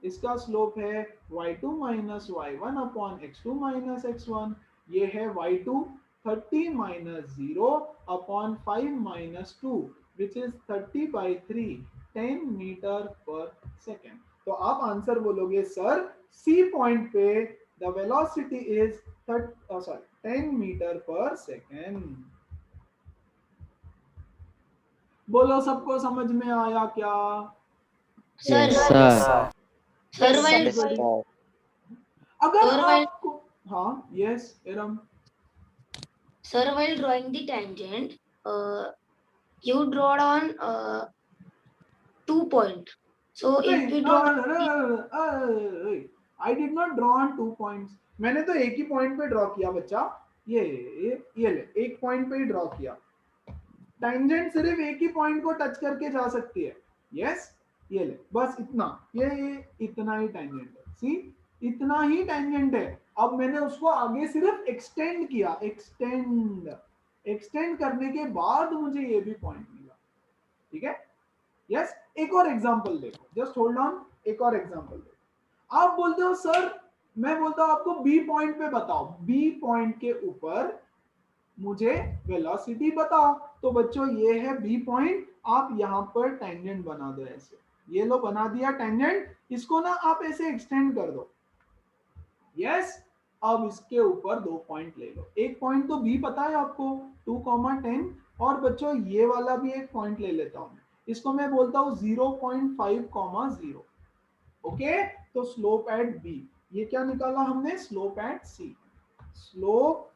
इसका स्लोप है y2 minus y1 upon x2 minus x1। ये है y2 30 minus 0 upon 5 minus 2 which is 30/3, 10 metre per second. तो आप आंसर बोलोगे सर सी पॉइंट पे the velocity is 10 metre per second. बोलो सबको समझ में आया क्या? Sir Yes, sir sir. while Yes, sir. अगर Sir, while आपको, हाँ yes um, drawing the tangent, you draw on 2 point. So if नहीं, we draw I did not draw on 2 points, मैंने तो एक ही पॉइंट पे ड्रॉ किया बच्चा। ये ले, एक पॉइंट पे ही ड्रॉ किया। टेंजेंट सिर्फ एक ही पॉइंट को टच करके जा सकती है। यस, ये ले, बस इतना, ये इतना ही टेंजेंट है, सी इतना ही टेंजेंट है। अब मैंने उसको आगे सिर्फ एक्सटेंड किया, एक्सटेंड करने के बाद मुझे ये भी पॉइंट मिला, ठीक है। यस, एक और एग्जांपल देखो, जस्ट होल्ड ऑन, एक और एग्जांपल देखो। आप बोलते हो सर, मैं बोलता हूं आपको बी पॉइंट पे बताओ, बी पॉइंट के ऊपर मुझे वेलोसिटी बताओ। तो बच्चों ये है बी पॉइंट, आप यहां पर टेंजेंट बना दो ऐसे, ये लो बना दिया टेंजेंट, इसको ना आप ऐसे एक्सटेंड कर दो। यस, अब इसके ऊपर दो पॉइंट ले लो, एक पॉइंट तो बी पता है आपको 2, 10, और बच्चों ये वाला भी एक पॉइंट ले लेता हूं, इसको मैं बोलता हूं 0.5, 0। ओके, तो स्लोप एट बी, ये क्या निकाला हमने, slope at C, slope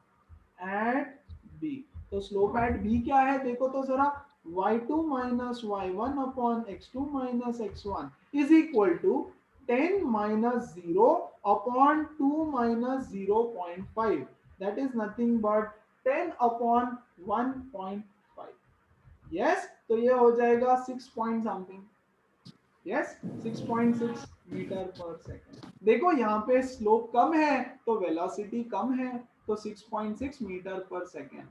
at B. तो स्लोप एट बी क्या है, देखो तो जरा, y2 minus y1 upon x2 minus x1 is equal to 10 minus 0 upon 2 minus 0.5, that is nothing but 10 upon 1.5। Yes, तो ये हो जाएगा 6 point something, yes 6.6 metre per second. देखो यहाँ पे स्लोप कम है तो वेलोसिटी कम है, तो 6.6 मीटर पर सेकेंड।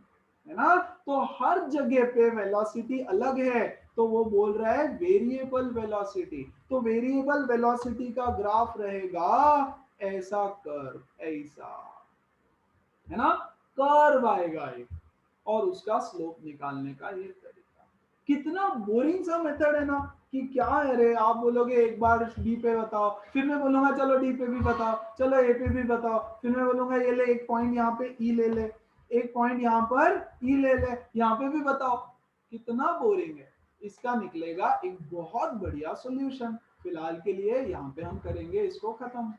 है ना। तो हर जगह पे वेलोसिटी अलग है, तो वो बोल रहा है वेरिएबल वेलोसिटी। तो वेरिएबल वेलोसिटी का ग्राफ रहेगा ऐसा कर्व, ऐसा, है ना, कर्व आएगा एक, और उसका स्लोप निकालने का ये तरीका। कितना बोरिंग सा मेथड है ना, कि क्या है रे, आप बोलोगे एक बार डी पे बताओ, फिर मैं बोलूंगा चलो डी पे भी बताओ, चलो ए पे भी बताओ, फिर मैं बोलूंगा ये ले एक पॉइंट यहाँ पे ई ले ले, एक पॉइंट यहाँ पर ई ले ले, यहाँ पे भी बताओ। कितना बोरिंग है। इसका निकलेगा एक बहुत बढ़िया सॉल्यूशन। फिलहाल के लिए यहाँ पे हम करेंगे इसको खत्म,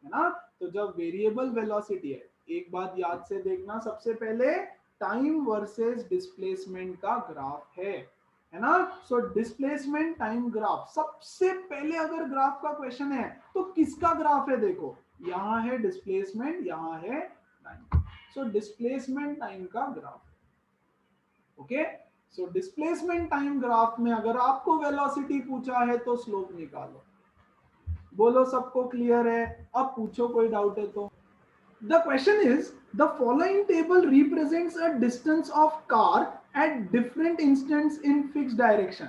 है ना। तो जब वेरिएबल वेलोसिटी है, एक बात याद से देखना, सबसे पहले टाइम वर्सेस डिस्प्लेसमेंट का ग्राफ है ना। सो डिस्प्लेसमेंट टाइम ग्राफ, सबसे पहले अगर ग्राफ का क्वेश्चन है तो किसका ग्राफ है, देखो यहां है डिस्प्लेसमेंट, यहां है टाइम। सो डिस्प्लेसमेंट टाइम का graph, okay. So displacement time graph में अगर आपको वेलोसिटी पूछा है तो स्लोप निकालो। बोलो सबको क्लियर है, अब पूछो कोई डाउट है तो। The question is, the following table represents a distance of car at different instants in fixed direction.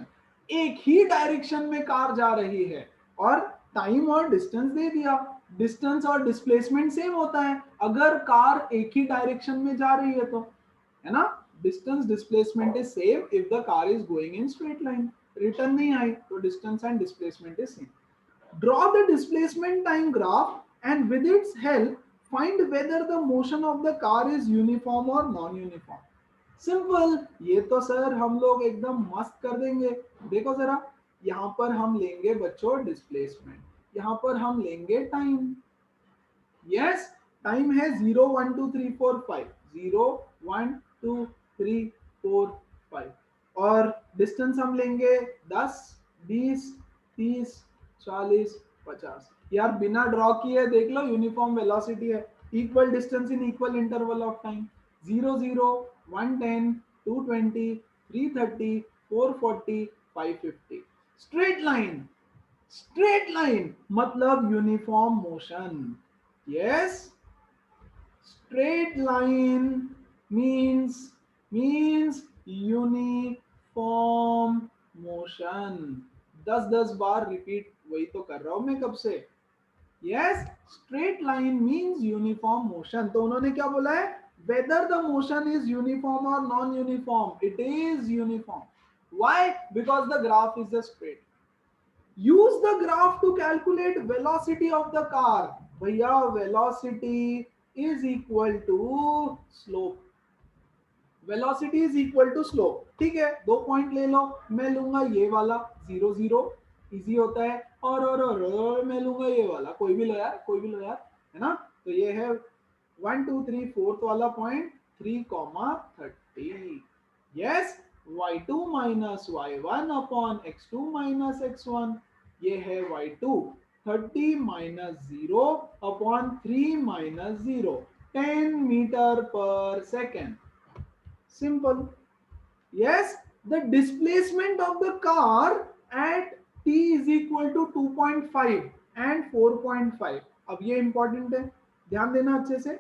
एक ही डायरेक्शन में कार जा रही है और टाइम और डिस्टेंस दे दिया। डिस्टेंस और डिस्प्लेसमेंट सेम होता है अगर कार एक ही डायरेक्शन में जा रही है तो, है ना। Distance displacement is same if the car is going in straight line. Return नहीं आई तो distance and displacement is same. Draw the displacement time graph and with its help find whether the motion of the car is uniform or non-uniform. Simple, ये तो सर हम लोग एकदम मस्त कर देंगे। देखो जरा, यहां पर हम लेंगे बच्चों डिस्प्लेसमेंट, यहां पर हम लेंगे टाइम। यस, टाइम है 0 1 2 3 4 5, 0 1 2 3 4 5, और डिस्टेंस हम लेंगे 10 20 30 40 50। यार बिना ड्रॉ किए देख लो, यूनिफॉर्म वेलोसिटी है, equal distance in equal interval of time. 0 0 110 220 330 440 550। Straight line, straight line मतलब uniform motion. Yes, straight line means uniform motion। 10 बार रिपीट वही तो कर रहा हूं मैं कब से। Yes, straight line means uniform motion. तो उन्होंने क्या बोला है, whether the motion is uniform और non uniform, it is uniform. Why? Because the graph is a straight. use the graph to calculate velocity of the car। भैया velocity is equal to slope, velocity is equal to slope। ठीक है, 2 पॉइंट ले लो, मैं लूंगा ये वाला 0 0, इजी होता है, और मैं लूंगा ये वाला, कोई भी लो यार, कोई भी लो यार, है ना। तो ये है 1 2 3 4 वाला point 3,30। Yes, y2 minus y1 upon x2 minus x1, ये है y2 30 minus 0 upon 3 minus 0, 10 metre per second. Simple. Yes, the displacement of the car at t is equal to 2.5 and 4.5। अब ये इंपॉर्टेंट है, ध्यान देना अच्छे से,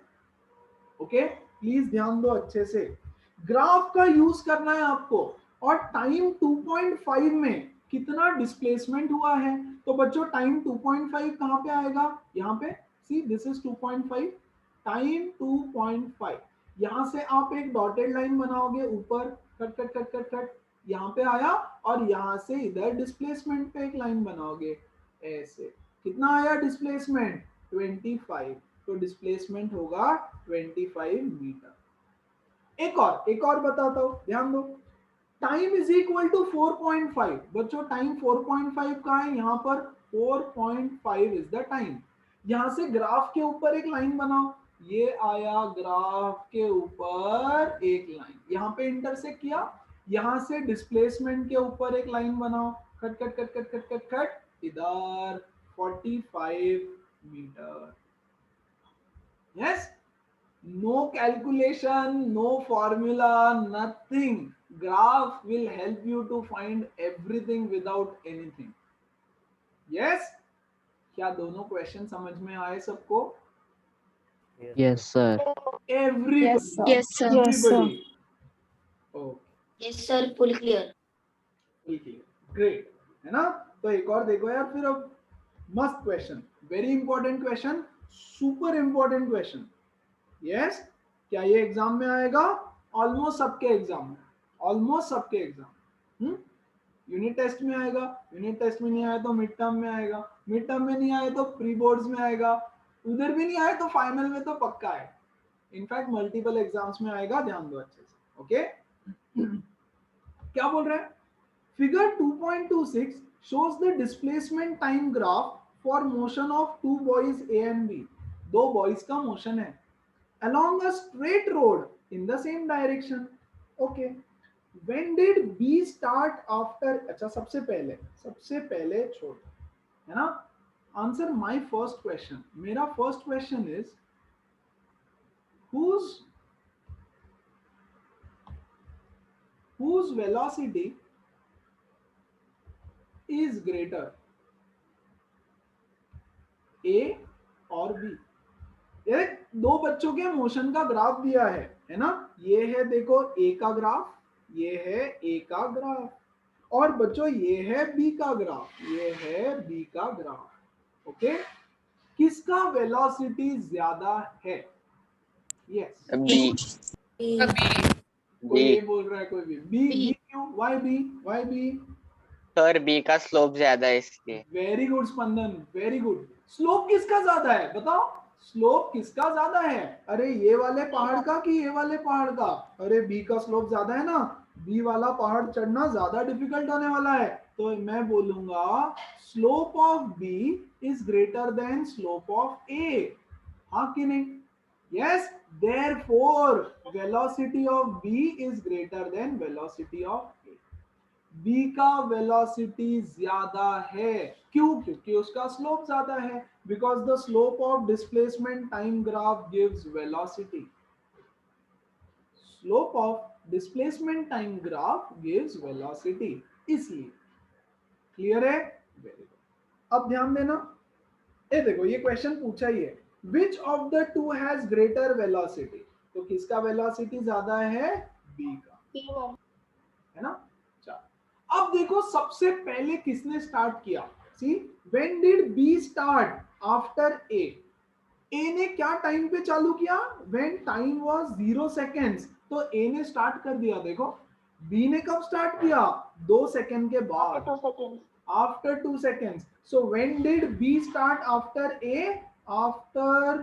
ओके, प्लीज ध्यान दो अच्छे से। ग्राफ का यूज करना है आपको, और टाइम 2.5 में कितना डिस्प्लेसमेंट हुआ है। तो बच्चों टाइम 2.5 कहां पे आएगा, यहाँ पे, सी दिस इज 2.5, टाइम 2.5। यहां से आप एक डॉटेड लाइन बनाओगे ऊपर, cut cut cut cut cut, यहाँ पे आया, और यहां से इधर डिस्प्लेसमेंट पे एक लाइन बनाओगे ऐसे। कितना आया डिस्प्लेसमेंट, 25। तो डिस्प्लेसमेंट होगा 25 मीटर। एक और बताता हूं, ध्यान दो। Time is equal to 4.5। बच्चों टाइम 4.5 का है, यहां पर 4.5 इज द टाइम। यहां से ग्राफ के ऊपर एक लाइन बनाओ, ये आया ग्राफ के ऊपर एक लाइन, यहां पे इंटरसेक्ट किया, यहां से डिस्प्लेसमेंट के ऊपर एक लाइन बनाओ, cut cut cut cut cut cut cut, इधर 45 metre. Yes, no calculation, no formula, nothing, graph will help you to find everything without anything। yes, क्या दोनों क्वेश्चन समझ में आए सबको? Yes, sir. Everybody, Yes, sir. everybody, okay Yes, sir. Full clear. Great, है ना? तो एक और देखो यार फिर अब, मस्त question, very important question, super important question. Yes, क्या ये एग्जाम में आएगा? ऑलमोस्ट सबके एग्जाम में, ऑलमोस्ट सबके एग्जाम। यूनिट टेस्ट में आएगा, यूनिट टेस्ट में नहीं आया तो मिड टर्म में आएगा, मिड टर्म में नहीं आया तो प्री बोर्ड्स में आएगा, उधर भी नहीं आया तो फाइनल में तो पक्का है। इनफैक्ट मल्टीपल एग्जाम्स में आएगा, ध्यान दो अच्छे से। ओके क्या बोल रहे हैं? Figure 2.26 shows the displacement time graph for motion of two boys A and B. दो boys का motion है along a straight road in the same direction. Okay. When did B start after? अच्छा सबसे पहले छोड़, है ना? Answer my first question. मेरा first question is whose velocity is greater, A और B? ये दो बच्चों के मोशन का ग्राफ दिया है ना? ये है देखो A का ग्राफ, ये है A का ग्राफ, और बच्चों ये है B का ग्राफ, ये है B का ग्राफ। ओके, किसका वेलोसिटी ज्यादा है? Yes, B. कोई B. A बोल रहा है, कोई B। B क्यों? Why B? Why B? Sir B का स्लोप ज्यादा है इसलिए। वेरी गुड स्पंदन, वेरी गुड। स्लोप किसका ज्यादा है बताओ? स्लोप किसका ज्यादा है? अरे ये वाले पहाड़ का कि ये वाले पहाड़ का? अरे बी का स्लोप ज्यादा है ना, बी वाला पहाड़ चढ़ना ज्यादा डिफिकल्ट होने वाला है, तो मैं बोलूंगा slope of B is greater than slope of A. हाँ कि नहीं? Yes, therefore velocity of B is greater than velocity of A. B का वेलोसिटी ज्यादा है, क्यों? क्योंकि उसका स्लोप ज्यादा है, because the slope of displacement time graph gives velocity. Slope of displacement time graph gives velocity, इसलिए। क्लियर है? Very good. अब ध्यान देना, ये देखो ये क्वेश्चन पूछा ही है, which of the two has greater velocity? तो किसका वेलोसिटी ज्यादा है? बी का, B1. है ना? अब देखो सबसे पहले किसने स्टार्ट किया? C, when did B start after A? A ने क्या टाइम पे चालू किया? व्हेन टाइम वाज 0 सेकेंड्स, तो ए ने स्टार्ट कर दिया। देखो बी ने कब स्टार्ट किया? 2 सेकेंड के बाद, After 2 seconds. After 2 seconds. So when did B start after A? After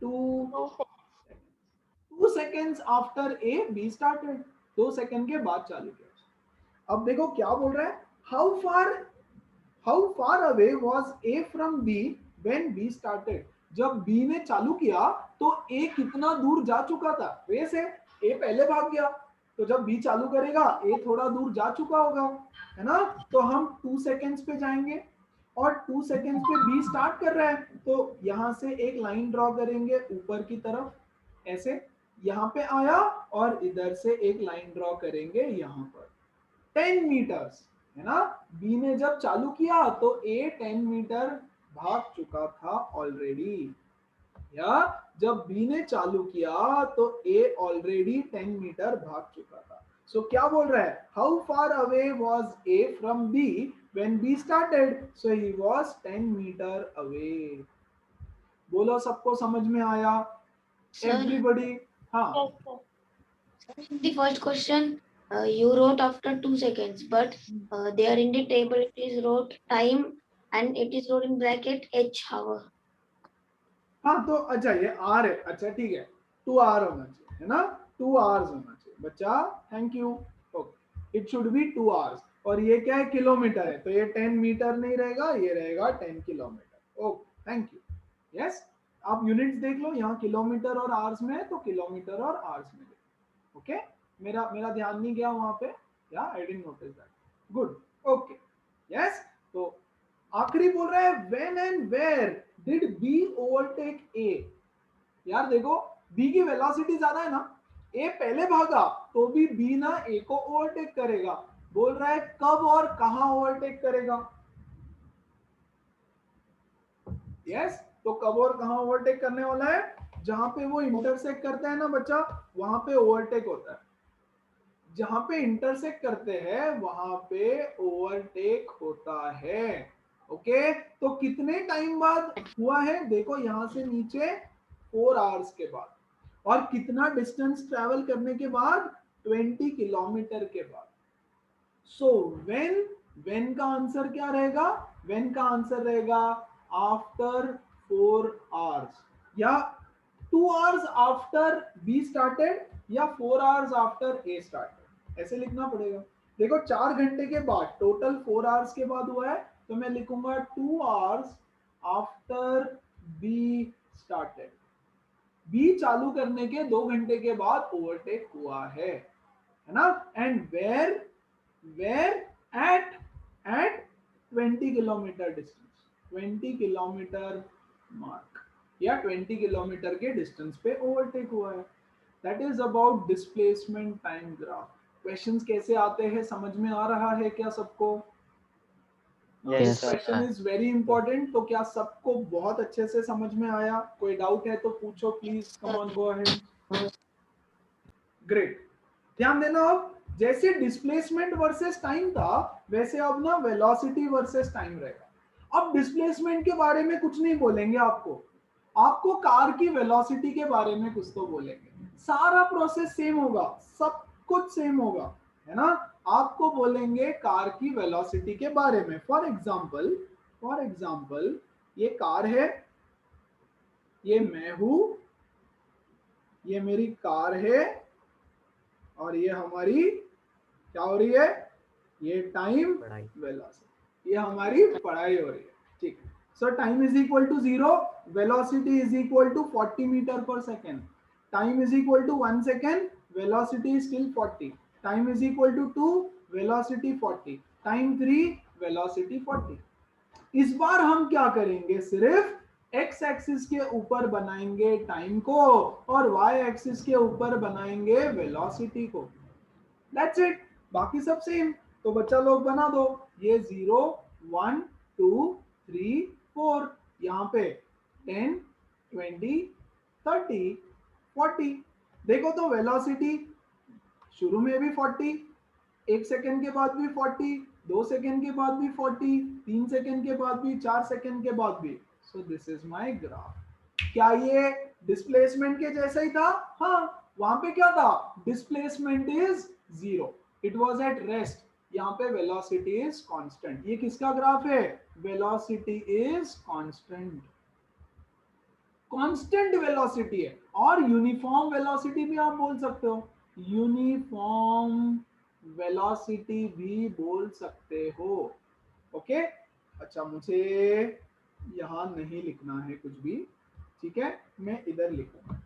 2 seconds after A B started, 2 second के बाद चालू किया। अब देखो क्या बोल रहा है, how far away was A from B when B started? जब बी ने चालू किया तो ए कितना दूर जा चुका था? रेस है, ए पहले भाग गया, तो जब बी चालू करेगा ए थोड़ा दूर जा चुका होगा, है ना? तो हम 2 सेकेंड्स पे जाएंगे, और 2 सेकेंड्स पे बी स्टार्ट कर रहा है, तो यहां से एक लाइन ड्रॉ करेंगे ऊपर की तरफ, ऐसे यहां पे आया, और इधर से एक लाइन ड्रॉ करेंगे यहां पर 10 मीटर्स, है ना? बी ने जब चालू किया तो ए 10 मीटर भाग चुका था ऑलरेडी, या जब बी ने चालू किया तो ए ऑलरेडी 10 मीटर भाग चुका था। सो क्या बोल रहा है, how far away was A from B when B started? So he was 10 metre away. बोलो सबको समझ में आया? Sir, everybody? हाँ, Yes, sir. the first question you wrote after 2 seconds, but there in the table it is wrote time and it is wrote in bracket h hour. हाँ तो अच्छा ये आर है, अच्छा ठीक है, 2 आवर होना चाहिए, है ना? 2 आवर्स होना चाहिए बच्चा, thank you. Okay, it should B 2 hours. और ये क्या है? किलोमीटर है, तो ये 10 मीटर नहीं रहेगा, ये रहेगा 10 kilometre. Okay, thank you. Yes, आप यूनिट्स देख लो, यहाँ किलोमीटर और आवर्स में है, तो किलोमीटर और आवर्स में देखो। ओके, मेरा ध्यान नहीं गया वहां पे, या I didn't notice that. Good, okay, yes. तो आखिरी बोल रहा है, when and where did B overtake A? यार देखो बी की वेलोसिटी ज्यादा है ना, ए पहले भागा तो भी बी ना ए को ओवरटेक करेगा। बोल रहा है कब और कहां ओवरटेक करेगा? यस, तो कब और कहां ओवरटेक करने वाला है? जहां पे वो इंटरसेक्ट करता है ना बच्चा, वहां पे ओवरटेक होता है। जहां पे इंटरसेक्ट करते हैं वहां पे ओवरटेक होता है। ओके, तो कितने टाइम बाद हुआ है? देखो यहां से नीचे 4 आवर्स के बाद, और कितना डिस्टेंस ट्रेवल करने के बाद? 20 किलोमीटर के बाद। सो व्हेन का आंसर क्या रहेगा? व्हेन का आंसर रहेगा आफ्टर 4 आवर्स, या 2 आवर्स आफ्टर बी स्टार्टेड, या 4 आवर्स आफ्टर ए स्टार्टेड, ऐसे लिखना पड़ेगा। देखो 4 घंटे के बाद, टोटल 4 आवर्स के बाद हुआ है, तो मैं लिखूंगा 2 hours after B started. B चालू करने के 2 घंटे के बाद ओवरटेक हुआ है ना? And where at 20 kilometre distance, 20 kilometre mark, या 20 किलोमीटर के डिस्टेंस पे ओवरटेक हुआ है। That is about displacement time graph. Questions कैसे आते हैं समझ में आ रहा है क्या सबको? Yes, this sir. Question is very important. तो क्या सबको बहुत अच्छे से समझ में आया? कोई डाउट है तो पूछो please, come on go ahead. Great, ध्यान देना। अब जैसे डिस्प्लेसमेंट वर्सेस टाइम था, वैसे अब ना वेलोसिटी वर्सेस टाइम रहेगा। अब डिस्प्लेसमेंट के बारे में कुछ नहीं बोलेंगे आपको कार की वेलोसिटी के बारे में कुछ तो बोलेंगे। सारा प्रोसेस सेम होगा, सब कुछ सेम होगा, है ना? आपको बोलेंगे कार की वेलोसिटी के बारे में। फॉर एग्जाम्पल ये कार है, ये मैं हूं, ये मेरी कार है, और ये हमारी क्या हो रही है? ये टाइम वेलोसिटी, ये हमारी पढ़ाई हो रही है। ठीक है, so time is equal to 0, velocity is equal to 40 metre per second, time is equal to 1 second, velocity is still 40, time is equal to 2, velocity 40, time 3, velocity 40। इस बार हम क्या करेंगे? सिर्फ एक्स एक्सिस के ऊपर बनाएंगे टाइम को, और वाई एक्सिस के ऊपर बनाएंगे वेलोसिटी को। दैट्स इट, बाकी सब सेम। तो बच्चा लोग बना दो, ये 0 1 2 3 4, यहाँ पे 10 20 30 40। देखो तो वेलोसिटी शुरू में भी 40, 1 सेकेंड के बाद भी 40, 2 सेकेंड के बाद भी 40, 3 सेकेंड के बाद भी, 4 सेकेंड के बाद भी। सो दिस इज माय ग्राफ। क्या ये डिस्प्लेसमेंट के जैसा ही था? हाँ, वहां पे क्या था? Displacement is 0, it was at rest. यहाँ पे वेलोसिटी इज कांस्टेंट। ये किसका ग्राफ है? Velocity is constant, constant velocity है। और यूनिफॉर्म वेलोसिटी भी आप बोल सकते हो, यूनिफॉर्म वेलोसिटी भी बोल सकते हो। ओके, अच्छा मुझे यहां नहीं लिखना है कुछ भी, ठीक है, मैं इधर लिखूंगा।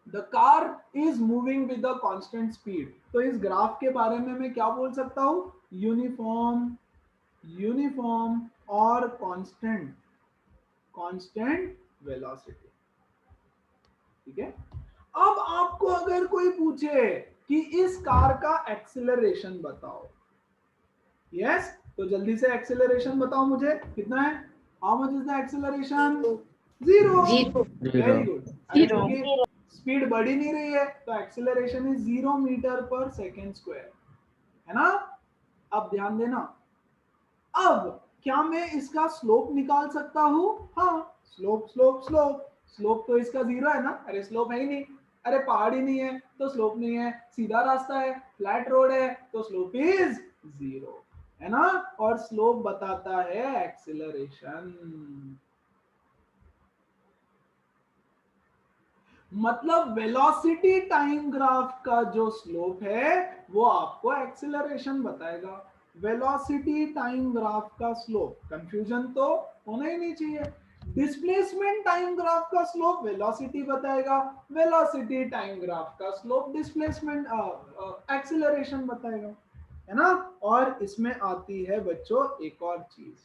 The car is moving with the constant speed. तो इस ग्राफ के बारे में मैं क्या बोल सकता हूं? यूनिफॉर्म और कांस्टेंट वेलोसिटी। ठीक है, अब आपको अगर कोई पूछे कि इस कार का एक्सेलरेशन बताओ, यस, तो जल्दी से एक्सेलरेशन बताओ मुझे, कितना है? How much is the acceleration? 0। Very good. क्योंकि स्पीड बढ़ ही नहीं रही है, तो acceleration is 0 metre per second square, है ना? अब ध्यान देना, अब क्या मैं इसका स्लोप निकाल सकता हूं? हाँ, स्लोप तो इसका 0 है ना? अरे स्लोप है ही नहीं, अरे पहाड़ ही नहीं है तो स्लोप नहीं है, सीधा रास्ता है, फ्लैट रोड है, तो स्लोप इज 0, है ना? और स्लोप बताता है एक्सेलरेशन। मतलब वेलोसिटी टाइम ग्राफ का जो स्लोप है वो आपको एक्सेलरेशन बताएगा। वेलोसिटी टाइम ग्राफ का स्लोप, कंफ्यूजन तो होना ही नहीं चाहिए। डिस्प्लेसमेंट टाइम ग्राफ का स्लोप वेलोसिटी बताएगा, वेलोसिटी टाइम ग्राफ का स्लोप डिस्प्लेसमेंट एक्सेलरेशन बताएगा, है ना? और इसमें आती है बच्चों एक और चीज,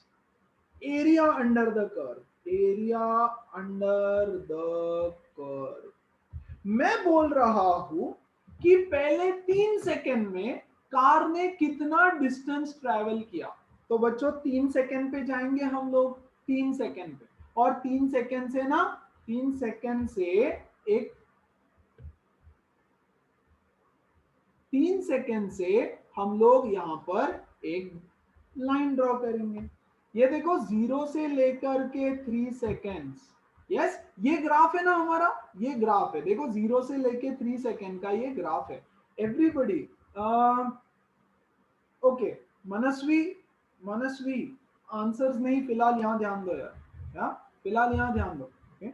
area under the curve. Area under the curve, मैं बोल रहा हूं कि पहले 3 सेकेंड में कार ने कितना डिस्टेंस ट्रैवल किया। तो बच्चों 3 सेकेंड पे जाएंगे हम लोग, 3 सेकेंड पे, और 3 सेकेंड से ना, 3 सेकेंड से एक 3 सेकेंड से हम लोग यहाँ पर एक लाइन ड्रॉ करेंगे। ये देखो 0 से लेकर के 3 सेकेंड्स, यस ये ग्राफ है ना हमारा, ये ग्राफ है, देखो 0 से लेके 3 सेकेंड का ये ग्राफ है। एवरीबॉडी ओके, मनस्वी आंसर्स नहीं फिलहाल यहाँ ध्यान दो यार, या फिलहाल यहाँ ध्यान दो। ओके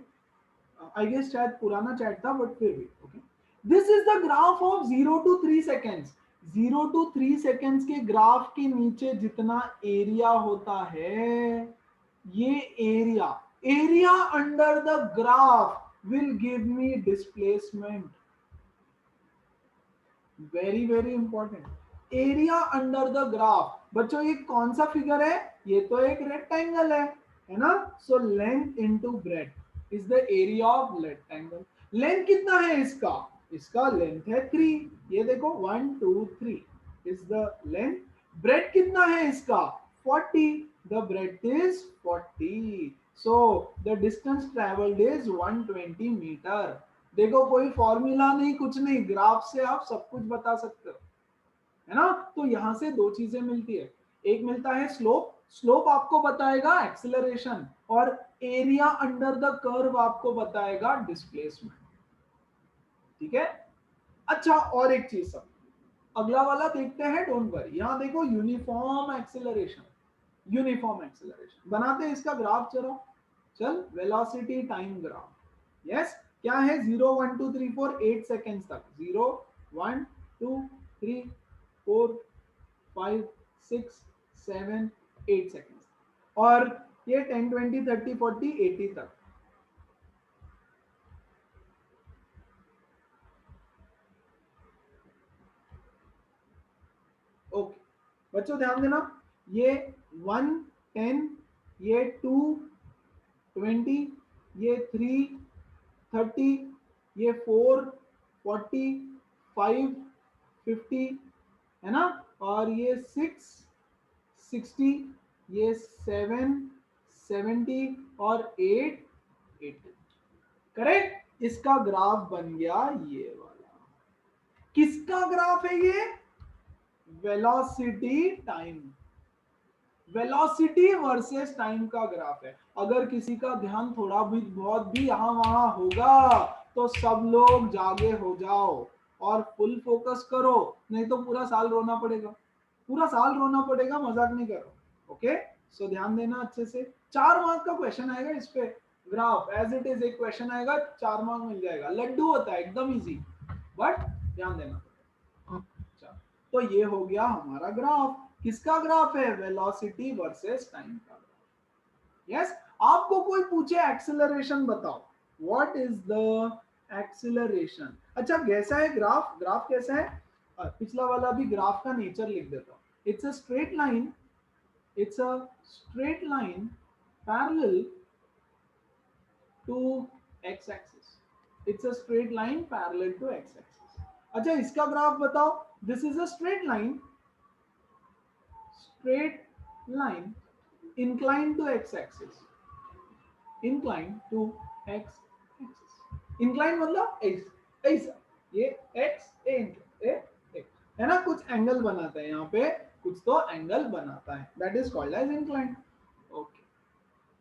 आई गेस शायद पुराना चैट था बट फिर भी okay. This is the graph of 0 to 3 seconds. 0 to 3 seconds के ग्राफ के नीचे जितना एरिया होता है, ये area under the graph will give me displacement. Very very important. Area under the graph, बच्चों ये कौन सा फिगर है, ये तो एक रेक्टेंगल है ना। So length into breadth is the area of rectangle. Length कितना है इसका, इसका लेंथ है 3, ये देखो 1 2 3 इज द लेंथ। ब्रेड्थ कितना है इसका 40, the breadth is 40, so the distance travelled is 120 metre. देखो कोई फॉर्मूला नहीं कुछ नहीं, ग्राफ से आप सब कुछ बता सकते हो, है ना। तो यहां से दो चीजें मिलती है, एक मिलता है स्लोप, स्लोप आपको बताएगा एक्सेलरेशन, और एरिया अंडर द कर्व आपको बताएगा डिस्प्लेसमेंट। ठीक है, अच्छा और एक चीज सब, अगला वाला देखते हैं, डोंट वरी। यहां देखो यूनिफॉर्म एक्सेलरेशन, यूनिफॉर्म एक्सेलरेशन बनाते हैं इसका ग्राफ। चल वेलोसिटी टाइम ग्राफ, यस क्या है 0 1 2 3 4 8 सेकेंड्स तक, 0 1 2 3 4 5 6 7 8 सेकेंड्स, और ये 10 20 30 40 80 तक। ओके बच्चों ध्यान देना, ये 1 10, ये 2 20, ये 3 30, ये 4 40 5 50 है ना, और ये 6 60, ये 7 70 और 8 80। करेक्ट, इसका ग्राफ बन गया ये वाला। किसका ग्राफ है ये, velocity time, velocity versus time का ग्राफ है। अगर किसी का ध्यान थोड़ा भी बहुत भी यहाँ वहां होगा तो सब लोग जागे हो जाओ और फुल फोकस करो, नहीं तो पूरा साल रोना पड़ेगा, पूरा साल रोना पड़ेगा, मजाक नहीं करो। ओके सो ध्यान देना अच्छे से। 4 मार्क का क्वेश्चन आएगा इस पे, ग्राफ एज इट इज एक क्वेश्चन आएगा, 4 मार्क मिल जाएगा। लड्डू होता है एकदम इजी, बट ध्यान देना। तो ये हो गया हमारा ग्राफ, किसका ग्राफ है, वेलोसिटी वर्सेस टाइम का ग्राफ। यस आपको कोई पूछे एक्सेलरेशन बताओ, व्हाट इज द एक्सेलरेशन। अच्छा कैसा है ग्राफ, ग्राफ कैसा है, पिछला वाला भी ग्राफ का नेचर लिख देता हूं। It's a straight line, it's a straight line parallel to X axis, it's a straight line parallel to X axis. अच्छा इसका ग्राफ बताओ, this is a straight line inclined to x axis, inclined to x axis, inclined मतलब ऐसा, ये x है ना, कुछ एंगल बनाता है यहाँ पे, कुछ तो एंगल बनाता है, that is called as inclined. Okay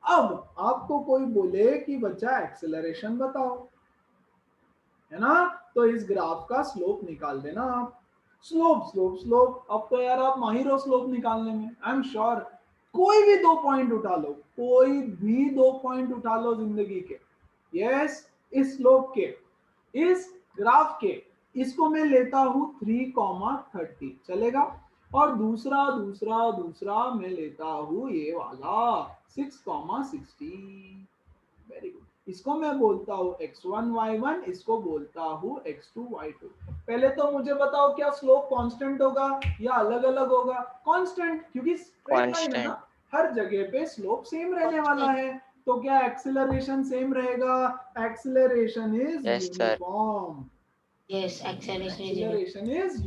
अब आपको कोई बोले कि बच्चा एक्सेलरेशन बताओ, है ना, तो इस ग्राफ का स्लोप निकाल देना आप। स्लोप अब तो यार आप माहिर हो स्लोप निकालने में, आई एम श्योर। कोई भी 2 पॉइंट उठा लो, कोई भी 2 पॉइंट उठा लो जिंदगी के, यस इस स्लोप के, इस ग्राफ के, इसको मैं लेता हूं 3,30 चलेगा, और दूसरा मैं लेता हूं ये वाला 6,60। वेरी गुड, इसको मैं बोलता हूं x1 y1, इसको बोलता हूं x2 y2। पहले तो मुझे बताओ क्या स्लोप कांस्टेंट होगा या अलग अलग होगा, कांस्टेंट, क्योंकि स्ट्रेट लाइन है ना, हर जगह पे स्लोप सेम रहने वाला है। तो क्या एक्सेलरेशन सेम रहेगा, acceleration is uniform, Yes, acceleration is acceleration is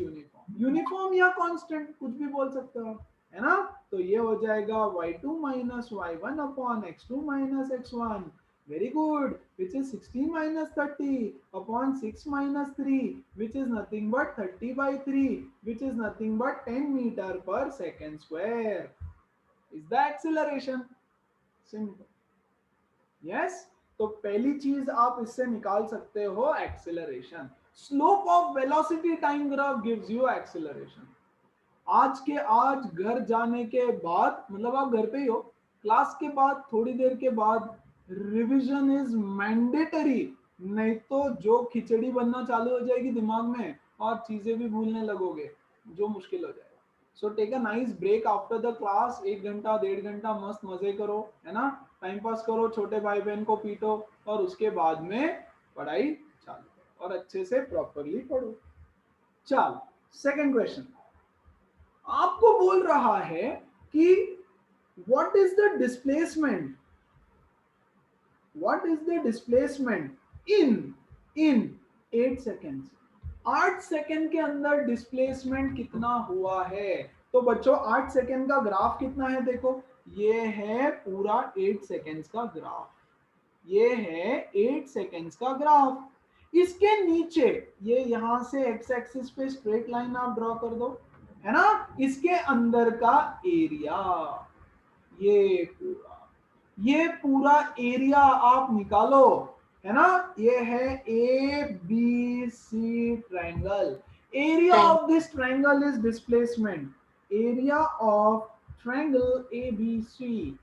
uniform या कांस्टेंट कुछ भी बोल सकते हो, है ना। तो ये हो जाएगा y2 minus y1 upon x2 minus x1, Very good. Which is 16 minus 30 upon 6 minus 3, which is nothing but 30 by 3, which is nothing but 10 meter per second square. Is the acceleration. Simple. Yes. तो पहली चीज आप इससे निकाल सकते हो acceleration. Slope of velocity time graph gives you acceleration. आज के आज घर जाने के बाद, मतलब आप घर पे ही हो, क्लास के बाद थोड़ी देर के बाद रिवीजन इज मैंडेटरी. नहीं तो जो खिचड़ी बनना चालू हो जाएगी दिमाग में और चीजें भी भूलने लगोगे, जो मुश्किल हो जाएगा. So take a nice break after the class. 1 घंटा 1.5 घंटा मस्त मजे करो, है ना, टाइम पास करो, छोटे भाई बहन को पीटो और उसके बाद में पढ़ाई चालू करो और अच्छे से प्रॉपरली पढ़ो. चलो सेकंड क्वेश्चन आपको बोल रहा है कि what is the displacement in 8 seconds. 8 second के अंदर डिस्प्लेसमेंट कितना हुआ है. तो बच्चों 8 सेकंड का ग्राफ कितना है, देखो ये है पूरा 8 सेकंड्स का ग्राफ. ये है 8 सेकंड्स का ग्राफ. इसके नीचे ये यहां से एक्स एक्सिस पे स्ट्रेट लाइन आप ड्रॉ कर दो, है ना. इसके अंदर का एरिया, ये पूरा एरिया आप निकालो, है ना. ये है A B C triangle. Area of this triangle is displacement. Area of triangle A B C,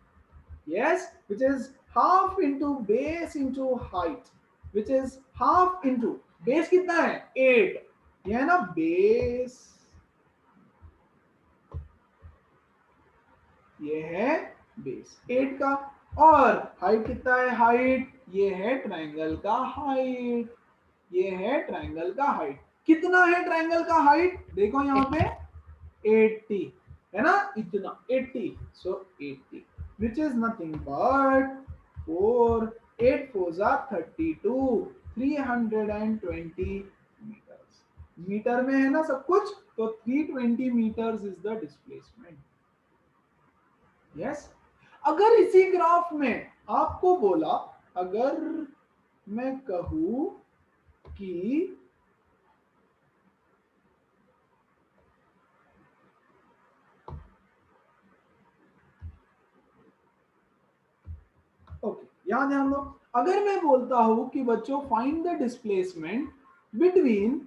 yes, which is half into base into height, which is half into base कितना है 8, ये है ना बेस, ये है बेस 8 का. और हाइट कितना है, हाइट ये है ट्रायंगल का हाइट, ये है ट्रायंगल का हाइट. कितना है ट्रायंगल का हाइट, देखो यहाँ पे 80 है ना, इतना 80. सो 80 which is nothing but 4, 8 4s are 32, 320 meters. Metre में है ना सब कुछ, तो 320 meters is the displacement. yes. अगर इसी ग्राफ में आपको बोला, अगर मैं कहूं कि ओके, यहां ध्यान दो. अगर मैं बोलता हूं कि बच्चों find the displacement between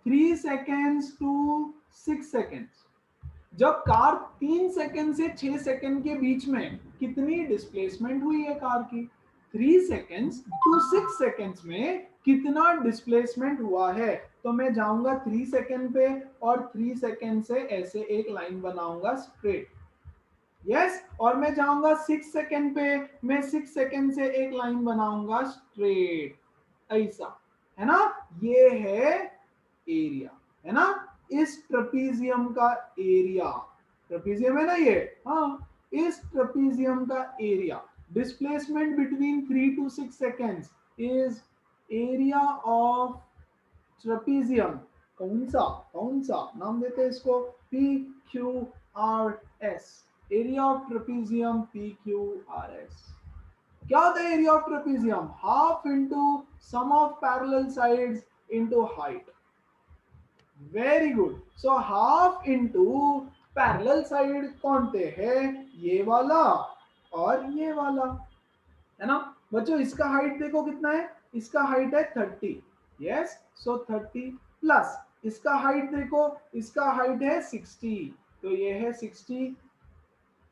3 seconds to 6 seconds. जब कार 3 सेकेंड से 6 सेकेंड के बीच में कितनी डिस्प्लेसमेंट हुई है कार की, 3 सेकेंड्स टू 6 सेकेंड्स में कितना डिस्प्लेसमेंट हुआ है. तो मैं जाऊंगा 3 सेकेंड पे और 3 सेकेंड से ऐसे एक लाइन बनाऊंगा स्ट्रेट. यस. और मैं जाऊंगा 6 सेकेंड पे, मैं 6 सेकेंड से एक लाइन बनाऊंगा स्ट्रेट, ऐसा, है ना. ये है एरिया, है ना, इस ट्रेपीजियम का एरिया. ट्रेपीजियम है ना ये, हाँ, इस ट्रेपीजियम का एरिया. Displacement between 3 to 6 seconds is area of trapezium. कौन सा नाम देते हैं इसको, PQRS. Area of trapezium PQRS. क्या होता है area of trapezium, half into sum of parallel sides into height. Very good. So half into parallel side कौन थे हैं, ये वाला और ये वाला, है ना. बच्चों इसका हाइट देखो कितना है, इसका हाइट है 30. यस. सो 30 प्लस इसका हाइट देखो, इसका हाइट है 60, तो ये है 60.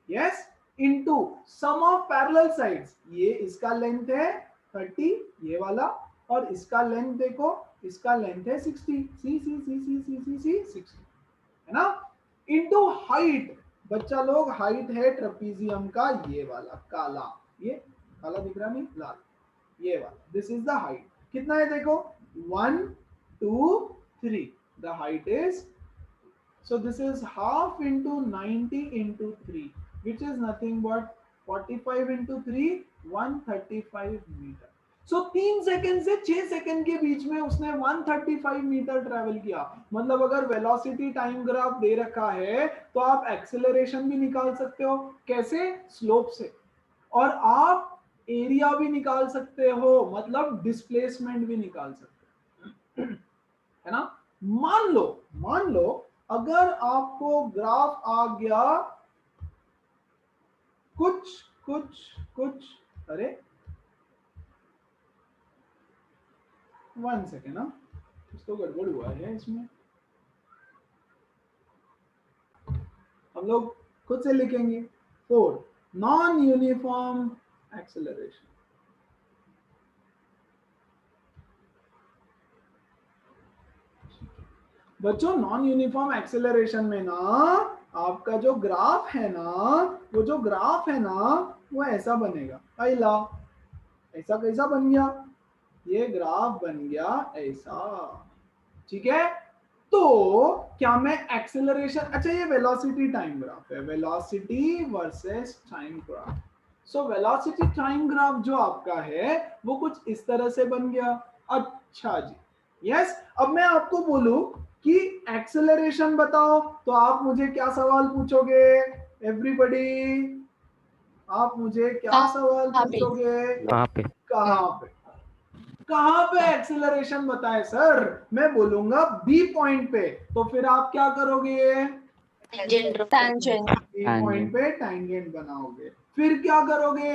Yes. Into sum of parallel sides, ये इसका लेंथ है 30 ये वाला, और इसका लेंथ देखो, इसका लेंथ है 60, सी 60, है ना. इनटू हाइट, बच्चा लोग हाइट है ट्रेपीजियम का ये वाला काला, ये काला दिख रहा नहीं, लाल, ये वाला, दिस इज द हाइट. कितना है देखो, 1 2 3. The height is, so this is half into 90 into 3, which is nothing but 45 into 3, 135 metre. So 3 second से 6 सेकंड के बीच में उसने 135 मीटर ट्रेवल किया. मतलब अगर वेलोसिटी टाइम ग्राफ दे रखा है तो आप एक्सेलरेशन भी निकाल सकते हो. कैसे, स्लोप से. और आप एरिया भी निकाल सकते हो, मतलब डिस्प्लेसमेंट भी निकाल सकते हो, है ना। मान लो अगर आपको ग्राफ आ गया कुछ अरे 1 सेकेंड ना, कुछ तो गड़बड़ हुआ है इसमें। हम लोग खुद से लिखेंगे 4 नॉन यूनिफॉर्म एक्सेलरेशन। बच्चों नॉन यूनिफॉर्म एक्सेलरेशन में ना आपका जो ग्राफ है ना, वो ऐसा बनेगा। पहला ऐसा कैसा बन गया, ये ग्राफ बन गया ऐसा, ठीक है। तो क्या मैं एक्सेलरेशन, अच्छा ये वेलोसिटी टाइम ग्राफ है, velocity versus time graph. So velocity time graph जो आपका है वो कुछ इस तरह से बन गया। अच्छा जी, यस। अब मैं आपको बोलूं कि एक्सेलरेशन बताओ, तो आप मुझे क्या सवाल पूछोगे? एवरीबॉडी, आप मुझे क्या सवाल पूछोगे? कहाँ पे? कहां पे एक्सेलरेशन बताए सर? मैं बोलूंगा बी पॉइंट पे, तो फिर आप क्या करोगे? Tangent. बी पॉइंट पे टैंजेंट बनाओगे। फिर क्या करोगे?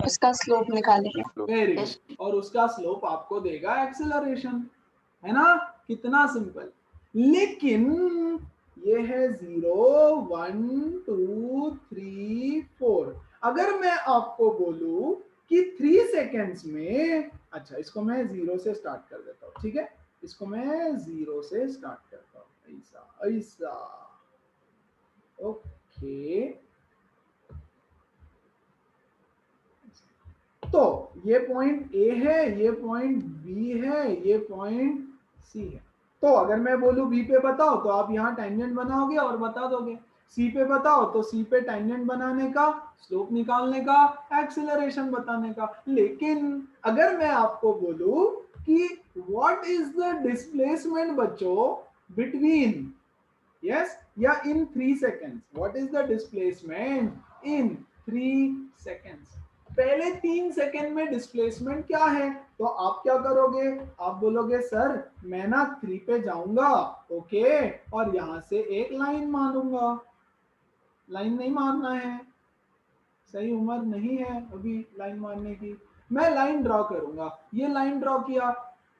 उसका स्लोप निकालेंगे। वेरी गुड, और उसका स्लोप आपको देगा एक्सेलरेशन, है ना। कितना सिंपल। लेकिन ये है 0 1 2 3 4। अगर मैं आपको बोलूं कि 3 सेकेंड्स में, अच्छा इसको मैं 0 से स्टार्ट कर देता हूं, ठीक है। इसको मैं 0 से स्टार्ट करता हूं, ऐसा ऐसा, ओके। तो ये पॉइंट ए है, ये पॉइंट बी है, ये पॉइंट सी है। तो अगर मैं बोलूं बी पे बताओ, तो आप यहाँ टेंजेंट बनाओगे और बता दोगे। सी पे बताओ, तो सी पे टेंजेंट बनाने का, स्लोप निकालने का, एक्सेलरेशन बताने का। लेकिन अगर मैं आपको बोलूं कि व्हाट इज द डिस्प्लेसमेंट बच्चों बिटवीन, यस, या इन 3 seconds, what is the displacement in 3 seconds, पहले 3 सेकेंड में डिस्प्लेसमेंट क्या है, तो आप क्या करोगे? आप बोलोगे सर मैं ना 3 पे जाऊंगा, ओके, और यहां से एक लाइन मारूंगा। लाइन नहीं मारना है, सही उम्र नहीं है अभी लाइन मारने की। मैं लाइन ड्रॉ करूंगा, ये लाइन ड्रॉ किया।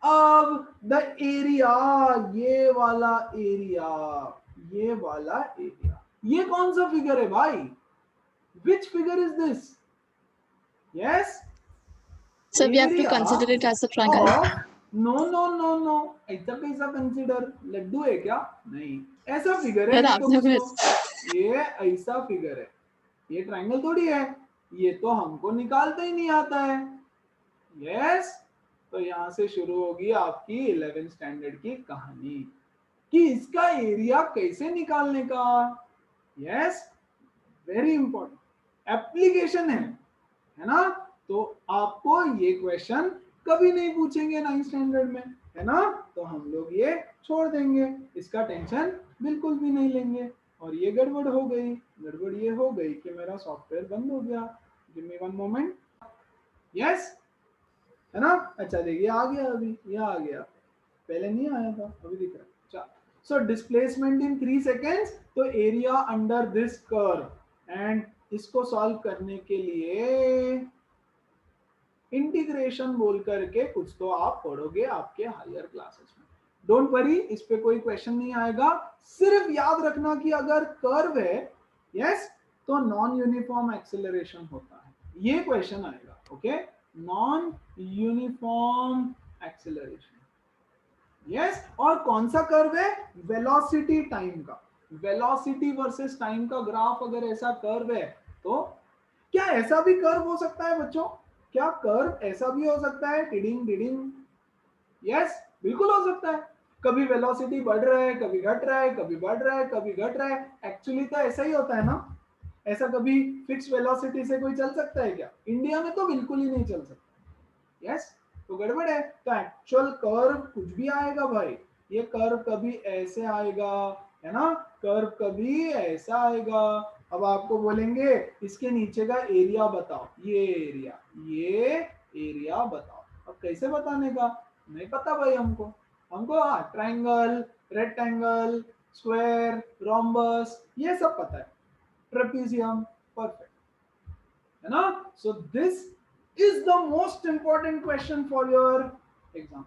अब द एरिया, ये वाला एरिया, ये वाला एरिया, ये कौन सा फिगर है भाई? Which figure is this? Yes. So we have to consider it as a triangle. No. ऐसा कैसा कंसिडर? लड्डू है क्या? नहीं, ऐसा फिगर है। ये ऐसा फिगर है, ये ट्रायंगल थोड़ी है, ये तो हमको निकालता ही नहीं आता है। यस, तो यहां से शुरू होगी आपकी 11th स्टैंडर्ड की कहानी कि इसका एरिया कैसे निकालने का। यस, वेरी इंपॉर्टेंट एप्लीकेशन है ना। तो आपको ये क्वेश्चन कभी नहीं पूछेंगे 9th स्टैंडर्ड में, है ना। तो हम लोग ये छोड़ देंगे, इसका टेंशन बिल्कुल भी नहीं लेंगे। और ये गड़बड़ हो गई, गड़बड़ ये हो गई कि मेरा सॉफ्टवेयर बंद हो गया। Give me 1 moment. यस, है ना। अच्छा देखिए आ गया, अभी ये आ गया, पहले नहीं आया था, अभी दिख रहा है। सो डिस्प्लेसमेंट इन 3 सेकेंड्स, तो area under this curve. And इसको सॉल्व करने के लिए इंटीग्रेशन बोल करके कुछ तो आप पढ़ोगे आपके हायर क्लासेस में। डोंट वरी, इस पे कोई क्वेश्चन नहीं आएगा। सिर्फ याद रखना कि अगर कर्व है, यस, तो नॉन यूनिफॉर्म एक्सेलरेशन होता है, ये क्वेश्चन आएगा। Okay, non uniform acceleration, yes. और कौन सा कर्व है? वेलोसिटी टाइम का, वेलोसिटी वर्सेस टाइम का ग्राफ अगर ऐसा कर्व है तो क्या ऐसा भी कर्व हो सकता है बच्चों? क्या कर्व ऐसा भी हो सकता है? टिडिंग टिडिंग, यस, बिल्कुल हो सकता है। कभी वेलोसिटी बढ़ रहा है, कभी घट रहा है, कभी बढ़ रहा है, कभी घट रहा है। एक्चुअली तो ऐसा ही होता है ना। ऐसा कभी फिक्स वेलोसिटी से कोई चल सकता है क्या? इंडिया में तो बिल्कुल ही नहीं चल सकता। यस, तो गड़बड़ है। तो एक्चुअल कर्व कुछ भी आएगा भाई, ये कर्व कभी ऐसे आएगा, है ना, कर्व कभी ऐसा आएगा, अब आपको बोलेंगे इसके नीचे का एरिया बताओ, ये एरिया बताओ। अब कैसे बताने का, नहीं पता भाई हमको ट्रायंगल, रेक्टेंगल, स्क्वायर, रोम्बस ये सब पता है, ट्रेपीजियम, परफेक्ट है ना। सो this is the most important question for your exam.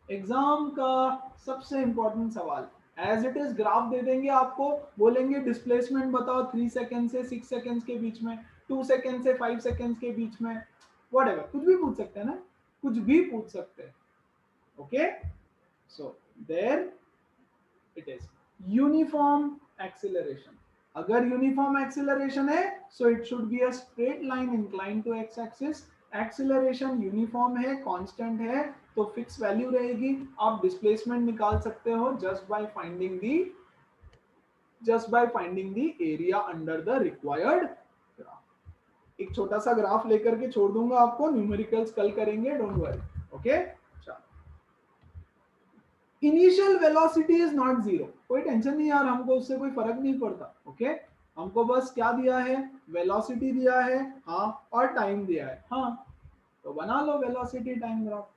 Exam का सबसे इंपॉर्टेंट सवाल, एज इट इज ग्राफ दे देंगे आपको, बोलेंगे डिस्प्लेसमेंट बताओ 3 सेकेंड से 6 सेकेंड के बीच में, 2 सेकेंड से 5 सेकेंड के बीच में, व्हाटएवर, कुछ भी पूछ सकते हैं ना, कुछ भी पूछ सकते हैं। Okay, so there it is uniform acceleration. अगर यूनिफॉर्म एक्सीलरेशन है so it should be a straight line incline to X axis. Acceleration uniform है, कांस्टेंट है, तो फिक्स वैल्यू रहेगी। आप डिस्प्लेसमेंट निकाल सकते हो just by finding the area under the required graph. एक छोटा सा ग्राफ लेकर के छोड़ दूंगा आपको, न्यूमेरिकल्स कल करेंगे, don't worry. Okay, initial velocity is not zero, कोई टेंशन नहीं यार, हमको उससे कोई फर्क नहीं पड़ता। ओके, हमको बस क्या दिया है, वेलोसिटी दिया है, हाँ, और टाइम दिया है, हाँ, तो बना लो वेलोसिटी टाइम ग्राफ।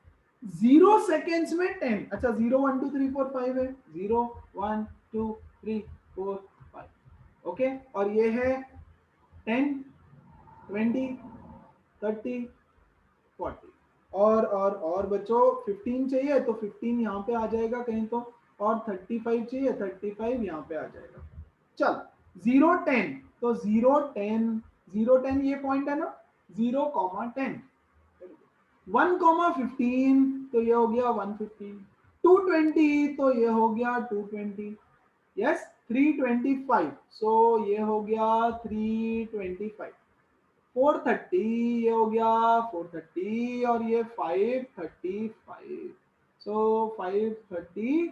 0 सेकेंड्स में 10, अच्छा 0 1 2 3 4 5 है, 0 1 2 3 4 5, ओके, और ये है 10 20 30 40, और बच्चों 15 चाहिए तो 15 यहाँ पे आ जाएगा कहीं तो, और 35 चाहिए 35 यहाँ पे आ जाएगा। चल 0 10, तो 0 10 ये पॉइंट है ना, 0 10, 1 15 तो ये हो गया 150, 220 तो ये हो गया 220, यस 325 सो ये हो गया 325, 430 ये हो गया 430, और ये 535 सो 530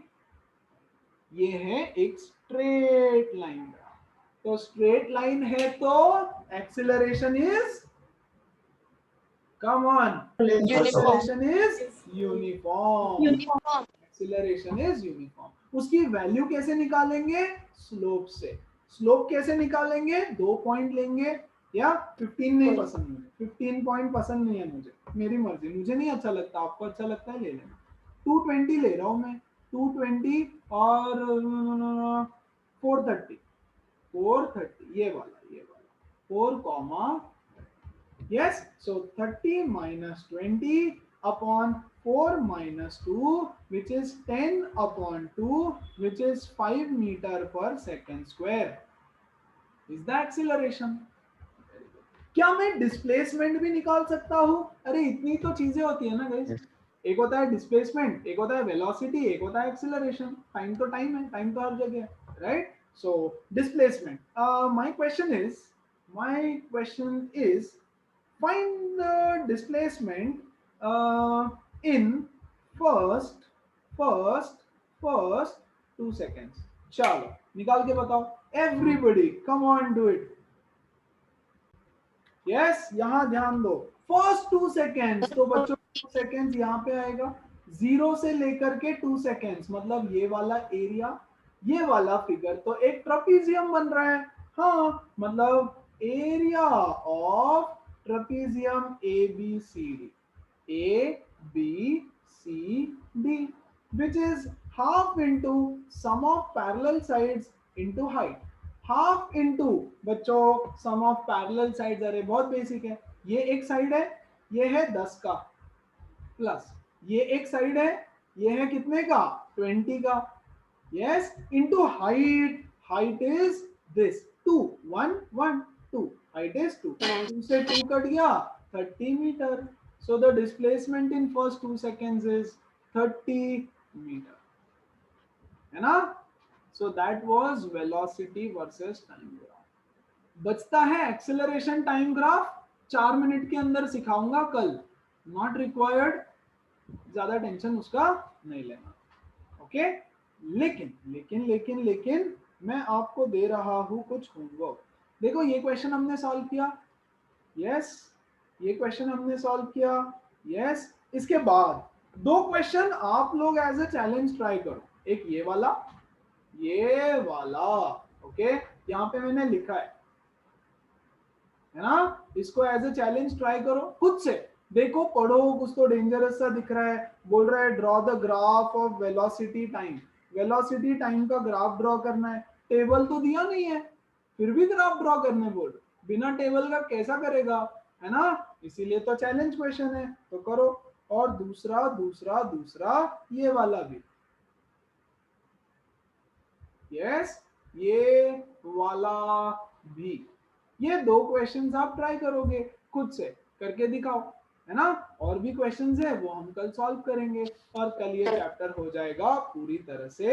ये है एक स्ट्रेट लाइन। तो स्ट्रेट लाइन है तो acceleration is, come on, acceleration is uniform, acceleration is uniform। उसकी वैल्यू कैसे निकालेंगे, स्लोप से। स्लोप कैसे निकालेंगे, 2 पॉइंट लेंगे, या 15 नहीं पसंद मुझे, 15 पॉइंट पसंद नहीं है मुझे, मेरी मर्जी, मुझे नहीं अच्छा लगता, आपको अच्छा लगता है ले लेना। 220 ले रहा हूं मैं, 220 और 430 ये वाला 4, yes, so 30 minus 20 upon 4 minus 2, which is 10 upon 2, which is 5 meter per second square, is the acceleration। क्या मैं डिस्प्लेसमेंट भी निकाल सकता हूँ? अरे इतनी तो चीजें होती है ना गाइस, एक होता है डिस्प्लेसमेंट, एक होता है वेलोसिटी, एक होता है एक्सीलरेशन। टाइम तो टाइम है, टाइम तो हर जगह है, right. So displacement, my question is find the displacement in first 2 seconds। चलो निकाल के बताओ, everybody come on do it। yes, यहां ध्यान दो, फर्स्ट 2 seconds, तो बच्चों 2 seconds यहाँ पे आएगा, 0 से लेकर के 2 seconds, मतलब ये वाला एरिया, ये वाला फिगर, तो एक ट्रेपीजियम बन रहा है। हाँ, मतलब area of trapezium ABCD, which is half into sum of parallel sides into height। half into बच्चों sum of parallel sides, अरे बहुत बेसिक है, ये एक साइड है, ये है 10 का, प्लस ये एक साइड है, ये है कितने का, 20 का, yes, into height is this 2 1 1 2, height is 2, 2 से 2 कट गया, 30 metre. so the displacement in first 2 seconds is 30 meter, है ना। so that was velocity versus time graph। बचता है एक्सेलरेशन टाइम ग्राफ, 4 मिनट के अंदर सिखाऊंगा कल, नॉट रिक्वायर्ड, ज्यादा टेंशन उसका नहीं लेना। ओके, लेकिन मैं आपको दे रहा हूं कुछ होमवर्क। देखो ये क्वेश्चन हमने सॉल्व किया, यस, ये क्वेश्चन हमने सॉल्व किया, यस। इसके बाद 2 क्वेश्चन आप लोग एज अ चैलेंज ट्राई करो, एक ये वाला, ओके, यहाँ पे मैंने लिखा है ना, इसको एज ए चैलेंज ट्राई करो खुद से, देखो पढ़ो, कुछ तो डेंजरस सा दिख रहा है, बोल रहा है draw the graph of velocity time, velocity time का ग्राफ ड्रॉ करना है, टेबल तो दिया नहीं है फिर भी ग्राफ ड्रॉ करने बोल, बिना टेबल का कैसा करेगा, है ना, इसीलिए तो चैलेंज क्वेश्चन है, तो करो। और दूसरा दूसरा दूसरा ये वाला भी, यस ये वाला भी, ये 2 क्वेश्चंस आप ट्राई करोगे खुद से करके दिखाओ, है ना, और भी क्वेश्चंस है वो हम कल सॉल्व करेंगे और कल ये चैप्टर हो जाएगा पूरी तरह से